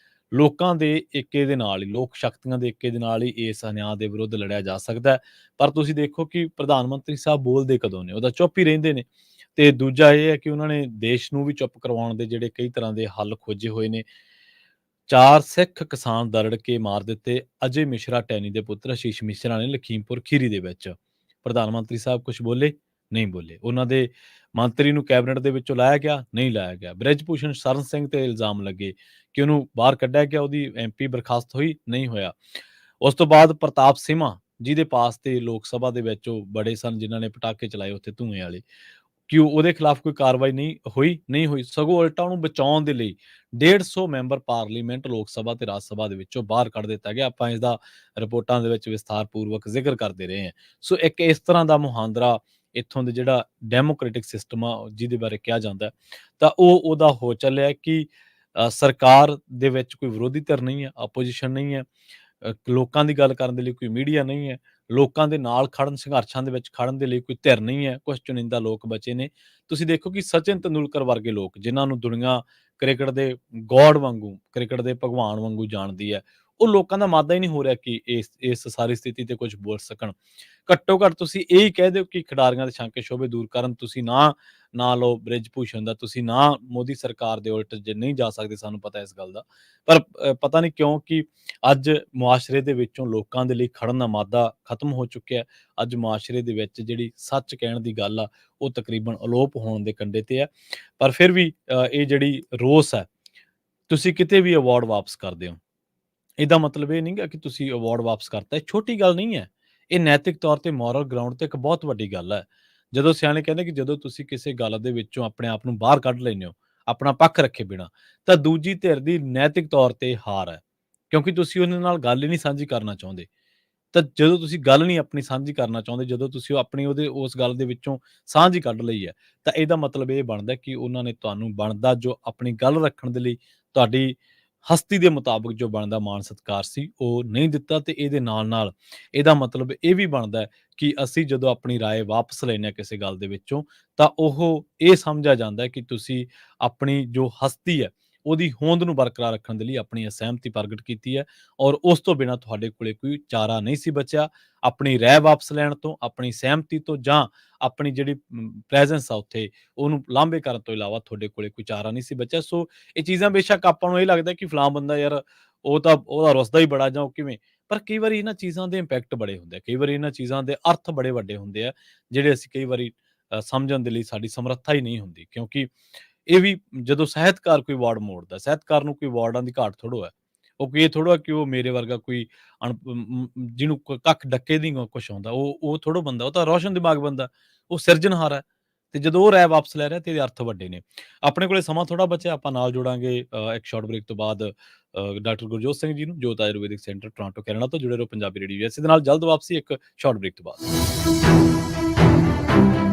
ਲੋਕਾਂ ਦੇ ਏਕੇ ਦੇ ਨਾਲ ਹੀ, ਲੋਕ ਸ਼ਕਤੀਆਂ ਦੇ ਏਕੇ ਦੇ ਨਾਲ ਹੀ ਇਸ ਅਨਿਆਂ ਦੇ ਵਿਰੁੱਧ ਲੜਿਆ ਜਾ ਸਕਦਾ ਹੈ। ਪਰ ਤੁਸੀਂ ਦੇਖੋ ਕਿ ਪ੍ਰਧਾਨ ਮੰਤਰੀ ਸਾਹਿਬ ਬੋਲਦੇ ਕਦੋਂ ਨੇ, ਉਹਦਾ ਚੁੱਪ ਹੀ ਰਹਿੰਦੇ ਨੇ। ਤੇ ਦੂਜਾ ਇਹ ਹੈ ਕਿ ਉਹਨਾਂ ਨੇ ਦੇਸ਼ ਨੂੰ ਵੀ ਚੁੱਪ ਕਰਵਾਉਣ ਦੇ ਜਿਹੜੇ ਕਈ ਤਰ੍ਹਾਂ ਦੇ ਹੱਲ ਖੋਜੇ ਹੋਏ ਨੇ। 4 ਸਿੱਖ ਕਿਸਾਨ ਦਰੜ ਕੇ ਮਾਰ ਦਿੱਤੇ। ਅਜੇ ਮਿਸ਼ਰਾ ਟੈਨੀ ਦੇ ਪੁੱਤਰ ਆਸ਼ੀਸ਼ ਮਿਸ਼ਰਾ ਨੇ ਲਖੀਮਪੁਰ ਖੀਰੀ ਦੇ ਵਿੱਚ। ਪ੍ਰਧਾਨ ਮੰਤਰੀ ਸਾਹਿਬ ਕੁਝ ਬੋਲੇ? ਨਹੀਂ ਬੋਲੇ। ਉਹਨਾਂ ਦੇ ਮੰਤਰੀ ਨੂੰ ਕੈਬਨਿਟ ਦੇ ਵਿੱਚੋਂ ਲਾਇਆ ਗਿਆ? ਨਹੀਂ ਲਾਇਆ ਗਿਆ। ਬ੍ਰਿਜ ਭੂਸ਼ਣ ਸ਼ਰਨ ਸਿੰਘ ਤੇ ਇਲਜ਼ਾਮ ਲੱਗੇ ਕਿ ਉਹਨੂੰ ਬਾਹਰ ਕੱਢਿਆ ਗਿਆ, ਉਹਦੀ MP ਬਰਖਾਸਤ ਹੋਈ? ਨਹੀਂ ਹੋਇਆ। ਉਸ ਤੋਂ ਬਾਅਦ ਪ੍ਰਤਾਪ ਸਿਮਾ, ਜਿਹਦੇ ਪਾਸ ਤੇ ਲੋਕ ਸਭਾ ਦੇ ਵਿੱਚ ਉਹ ਬੜੇ ਸਨ, ਜਿਨ੍ਹਾਂ ਨੇ ਪਟਾਕੇ ਚਲਾਏ ਉੱਥੇ ਧੂਏ ਵਾਲੇ, ਕਿ ਉਹਦੇ ਖਿਲਾਫ ਕੋਈ ਕਾਰਵਾਈ ਨਹੀਂ ਹੋਈ। ਸਗੋਂ ਉਲਟਾ ਉਹਨੂੰ ਬਚਾਉਣ ਦੇ ਲਈ 150 ਮੈਂਬਰ ਪਾਰਲੀਮੈਂਟ, ਲੋਕ ਸਭਾ ਤੇ ਰਾਜ ਸਭਾ ਦੇ ਵਿੱਚੋਂ ਬਾਹਰ ਕੱਢ ਦਿੱਤਾ ਗਿਆ। ਆਪਾਂ ਇਸ ਦਾ ਰਿਪੋਰਟਾਂ ਦੇ ਵਿੱਚ ਵਿਸਥਾਰਪੂਰਵਕ ਜ਼ਿਕਰ ਕਰਦੇ ਰਹੇ ਹਾਂ। ਸੋ ਇੱਕ ਇਸ ਤਰ੍ਹਾਂ ਦਾ ਮੁਹਾਂਦਰਾ ਇੱਥੋਂ ਦੇ ਜਿਹੜਾ ਡੈਮੋਕ੍ਰੈਟਿਕ ਸਿਸਟਮ ਆ ਜਿਹਦੇ ਬਾਰੇ ਕਿਹਾ ਜਾਂਦਾ, ਤਾਂ ਉਹਦਾ ਹੋ ਚੱਲਿਆ ਕਿ ਸਰਕਾਰ ਦੇ ਵਿੱਚ ਕੋਈ ਵਿਰੋਧੀ ਧਿਰ ਨਹੀਂ ਹੈ, ਆਪੋਜੀਸ਼ਨ ਨਹੀਂ ਹੈ, ਲੋਕਾਂ ਦੀ ਗੱਲ ਕਰਨ ਦੇ ਲਈ ਕੋਈ ਮੀਡੀਆ ਨਹੀਂ ਹੈ, ਲੋਕਾਂ ਦੇ ਨਾਲ ਖੜਨ, ਸੰਘਰਸ਼ਾਂ ਦੇ ਵਿੱਚ ਖੜਨ ਦੇ ਲਈ ਕੋਈ ਧਿਰ ਨਹੀਂ ਹੈ। ਕੁਝ ਚੁਣਿੰਦਾ ਲੋਕ ਬਚੇ ਨੇ। ਤੁਸੀਂ ਦੇਖੋ ਕਿ ਸਚਿਨ ਤੇਂਦੁਲਕਰ ਵਰਗੇ ਲੋਕ, ਜਿਨ੍ਹਾਂ ਨੂੰ ਦੁਨੀਆ ਕ੍ਰਿਕਟ ਦੇ ਗੋਡ ਵਾਂਗੂ, ਕ੍ਰਿਕਟ ਦੇ ਭਗਵਾਨ ਵਾਂਗੂ ਜਾਣਦੀ ਹੈ, ਉਹ ਲੋਕਾਂ ਦਾ ਮਾਦਾ ਹੀ ਨਹੀਂ ਹੋ ਰਿਹਾ ਕਿ ਇਸ ਸਾਰੀ ਸਥਿਤੀ ਤੇ ਕੁਝ ਬੋਲ ਸਕਣ। ਘੱਟੋ ਘੱਟ ਤੁਸੀਂ ਇਹ ਹੀ ਕਹਿ ਦਿਓ ਕਿ ਖਿਡਾਰੀਆਂ ਦੇ ਸ਼ੰਕੇ ਸ਼ੋਭੇ ਦੂਰ ਕਰਨ, ਤੁਸੀਂ ਨਾ ਲਓ ਬ੍ਰਿਜ ਭੂਸ਼ਣ ਦਾ, ਤੁਸੀਂ ਨਾ ਮੋਦੀ ਸਰਕਾਰ ਦੇ ਉਲਟ ਜੇ ਨਹੀਂ ਜਾ ਸਕਦੇ, ਸਾਨੂੰ ਪਤਾ ਇਸ ਗੱਲ ਦਾ। ਪਰ ਪਤਾ ਨਹੀਂ ਕਿਉਂ ਕਿ ਅੱਜ ਮੁਆਸ਼ਰੇ ਦੇ ਵਿੱਚੋਂ ਲੋਕਾਂ ਦੇ ਲਈ ਖੜਨ ਦਾ ਮਾਦਾ ਖਤਮ ਹੋ ਚੁੱਕਿਆ ਹੈ। ਅੱਜ ਮੁਆਸ਼ਰੇ ਦੇ ਵਿੱਚ ਜਿਹੜੀ ਸੱਚ ਕਹਿਣ ਦੀ ਗੱਲ ਆ, ਉਹ ਤਕਰੀਬਨ ਅਲੋਪ ਹੋਣ ਦੇ ਕੰਢੇ ਤੇ ਹੈ। ਪਰ ਫਿਰ ਵੀ ਇਹ ਜਿਹੜੀ ਰੋਸ ਹੈ, ਤੁਸੀਂ ਕਿਤੇ ਵੀ ਅਵਾਰਡ ਵਾਪਸ ਕਰਦੇ ਹੋ, ਇਹਦਾ ਮਤਲਬ ਇਹ ਨਹੀਂ ਗਾ ਕਿ ਤੁਸੀਂ ਅਵਾਰਡ ਵਾਪਸ ਕਰਤਾ। ਇਹ ਛੋਟੀ ਗੱਲ ਨਹੀਂ ਹੈ। ਇਹ ਨੈਤਿਕ ਤੌਰ ਤੇ ਮੋਰਲ ਗਰਾਊਂਡ ਤੇ ਇੱਕ ਬਹੁਤ ਵੱਡੀ ਗੱਲ ਹੈ। ਜਦੋਂ ਸਿਆਣੇ ਕਹਿੰਦੇ ਕਿ ਜਦੋਂ ਤੁਸੀਂ ਕਿਸੇ ਗੱਲ ਦੇ ਵਿੱਚੋਂ ਆਪਣੇ ਆਪ ਨੂੰ ਬਾਹਰ ਕੱਢ ਲੈਂਦੇ ਹੋ, ਆਪਣਾ ਪੱਖ ਰੱਖੇ ਬਿਨਾਂ, ਤਾਂ ਦੂਜੀ ਧਿਰ ਦੀ ਨੈਤਿਕ ਤੌਰ ਤੇ ਹਾਰ ਹੈ। ਕਿਉਂਕਿ ਤੁਸੀਂ ਉਹਦੇ ਨਾਲ ਗੱਲ ਹੀ ਨਹੀਂ ਸਾਂਝੀ ਕਰਨਾ ਚਾਹੁੰਦੇ। ਤਾਂ ਜਦੋਂ ਤੁਸੀਂ ਗੱਲ ਨਹੀਂ ਆਪਣੀ ਸਾਂਝੀ ਕਰਨਾ ਚਾਹੁੰਦੇ, ਜਦੋਂ ਤੁਸੀਂ ਆਪਣੀ ਉਸ ਗੱਲ ਦੇ ਵਿੱਚੋਂ ਸਾਂਝ ਹੀ ਕੱਢ ਲਈ ਹੈ, ਤਾਂ ਇਹਦਾ ਮਤਲਬ ਇਹ ਬਣਦਾ ਕਿ ਉਹਨਾਂ ਨੇ ਤੁਹਾਨੂੰ ਬਣਦਾ ਜੋ ਆਪਣੀ ਗੱਲ ਰੱਖਣ ਦੇ ਲਈ ਤੁਹਾਡੀ ਹਸਤੀ ਦੇ ਮੁਤਾਬਕ ਜੋ ਬਣਦਾ ਮਾਣ ਸਤਿਕਾਰ ਸੀ, ਉਹ ਨਹੀਂ ਦਿੱਤਾ। ਤੇ ਇਹਦੇ ਨਾਲ ਇਹਦਾ ਮਤਲਬ ਇਹ ਵੀ ਬਣਦਾ ਹੈ ਕਿ ਅਸੀਂ ਜਦੋਂ ਆਪਣੀ ਰਾਏ ਵਾਪਸ ਲੈਂਦੇ ਹਾਂ ਕਿਸੇ ਗੱਲ ਦੇ ਵਿੱਚੋਂ, ਤਾਂ ਉਹ ਇਹ ਸਮਝਿਆ ਜਾਂਦਾ ਹੈ ਕਿ ਤੁਸੀਂ ਆਪਣੀ ਜੋ ਹਸਤੀ ਹੈ, ਉਹਦੀ ਹੋਂਦ ਨੂੰ ਬਰਕਰਾਰ ਰੱਖਣ ਦੇ ਲਈ ਆਪਣੀ ਅਸਹਿਮਤੀ ਪ੍ਰਗਟ ਕੀਤੀ ਹੈ, ਔਰ ਉਸ ਤੋਂ ਬਿਨਾਂ ਤੁਹਾਡੇ ਕੋਲੇ ਕੋਈ ਚਾਰਾ ਨਹੀਂ ਸੀ ਬਚਿਆ ਆਪਣੀ ਰਾਏ ਵਾਪਸ ਲੈਣ ਤੋਂ, ਆਪਣੀ ਸਹਿਮਤੀ ਤੋਂ, ਜਾਂ ਆਪਣੀ ਜਿਹੜੀ ਪ੍ਰੈਜ਼ੈਂਸ ਆ ਉੱਥੇ ਉਹਨੂੰ ਲਾਂਭੇ ਕਰਨ ਤੋਂ ਇਲਾਵਾ ਤੁਹਾਡੇ ਕੋਲੇ ਕੋਈ ਚਾਰਾ ਨਹੀਂ ਸੀ ਬਚਿਆ। ਸੋ ਇਹ ਚੀਜ਼ਾਂ ਬੇਸ਼ੱਕ ਆਪਾਂ ਨੂੰ ਇਹ ਲੱਗਦਾ ਕਿ ਫਲਾਂ ਬੰਦਾ ਯਾਰ ਉਹ ਤਾਂ ਉਹਦਾ ਰੁੱਸਦਾ ਹੀ ਬੜਾ ਜਾਂ ਉਹ ਕਿਵੇਂ, ਪਰ ਕਈ ਵਾਰੀ ਇਹਨਾਂ ਚੀਜ਼ਾਂ ਦੇ ਇੰਪੈਕਟ ਬੜੇ ਹੁੰਦੇ ਆ, ਕਈ ਵਾਰੀ ਇਹਨਾਂ ਚੀਜ਼ਾਂ ਦੇ ਅਰਥ ਬੜੇ ਵੱਡੇ ਹੁੰਦੇ ਆ, ਜਿਹੜੇ ਅਸੀਂ ਕਈ ਵਾਰੀ ਸਮਝਣ ਦੇ ਲਈ ਸਾਡੀ ਸਮਰੱਥਾ ਹੀ ਨਹੀਂ ਹੁੰਦੀ। ਕਿਉਂਕਿ ਇਹ ਵੀ ਜਦੋਂ ਸਾਹਿਤਕਾਰ ਕੋਈ ਅਵਾਰਡ ਮੋੜਦਾ, ਸਾਹਿਤਕਾਰ ਨੂੰ ਕੋਈ ਅਵਾਰਡਾਂ ਦੀ ਘਾਟ ਥੋੜ੍ਹਾ ਹੈ। ਉਹ ਕੋਈ ਇਹ ਥੋੜ੍ਹਾ ਕਿ ਉਹ ਮੇਰੇ ਵਰਗਾ ਕੋਈ ਜਿਹਨੂੰ ਕੱਖ ਡੱਕੇ ਦੀ ਕੁਛ ਆਉਂਦਾ, ਉਹ ਥੋੜ੍ਹਾ ਬੰਦਾ, ਉਹ ਤਾਂ ਰੋਸ਼ਨ ਦਿਮਾਗ ਬੰਦਾ, ਉਹ ਸਿਰਜਣਹਾਰ ਹੈ। ਤੇ ਜਦੋਂ ਉਹ ਰਾਏ ਵਾਪਸ ਲੈ ਰਿਹਾ ਤੇ ਇਹਦੇ ਅਰਥ ਵੱਡੇ ਨੇ। ਆਪਣੇ ਕੋਲੇ ਸਮਾਂ ਥੋੜ੍ਹਾ ਬਚਿਆ, ਆਪਾਂ ਨਾਲ ਜੋੜਾਂਗੇ ਇੱਕ ਸ਼ਾਰਟ ਬ੍ਰੇਕ ਤੋਂ ਬਾਅਦ ਡਾਕਟਰ ਗੁਰਜੋਤ ਸਿੰਘ ਜੀ ਨੂੰ, ਜੋਤ ਆਯੁਰਵੈਦਿਕ ਸੈਂਟਰ ਟੋਰਾਂਟੋ ਕੈਨੇਡਾ ਤੋਂ। ਜੁੜੇ ਰਹੋ ਪੰਜਾਬੀ ਰੇਡੀਓ। ਇਸੇ ਦੇ ਨਾਲ ਜਲਦ ਵਾਪਸੀ ਇੱਕ ਸ਼ਾਰਟ ਬ੍ਰੇਕ ਤੋਂ ਬਾਅਦ।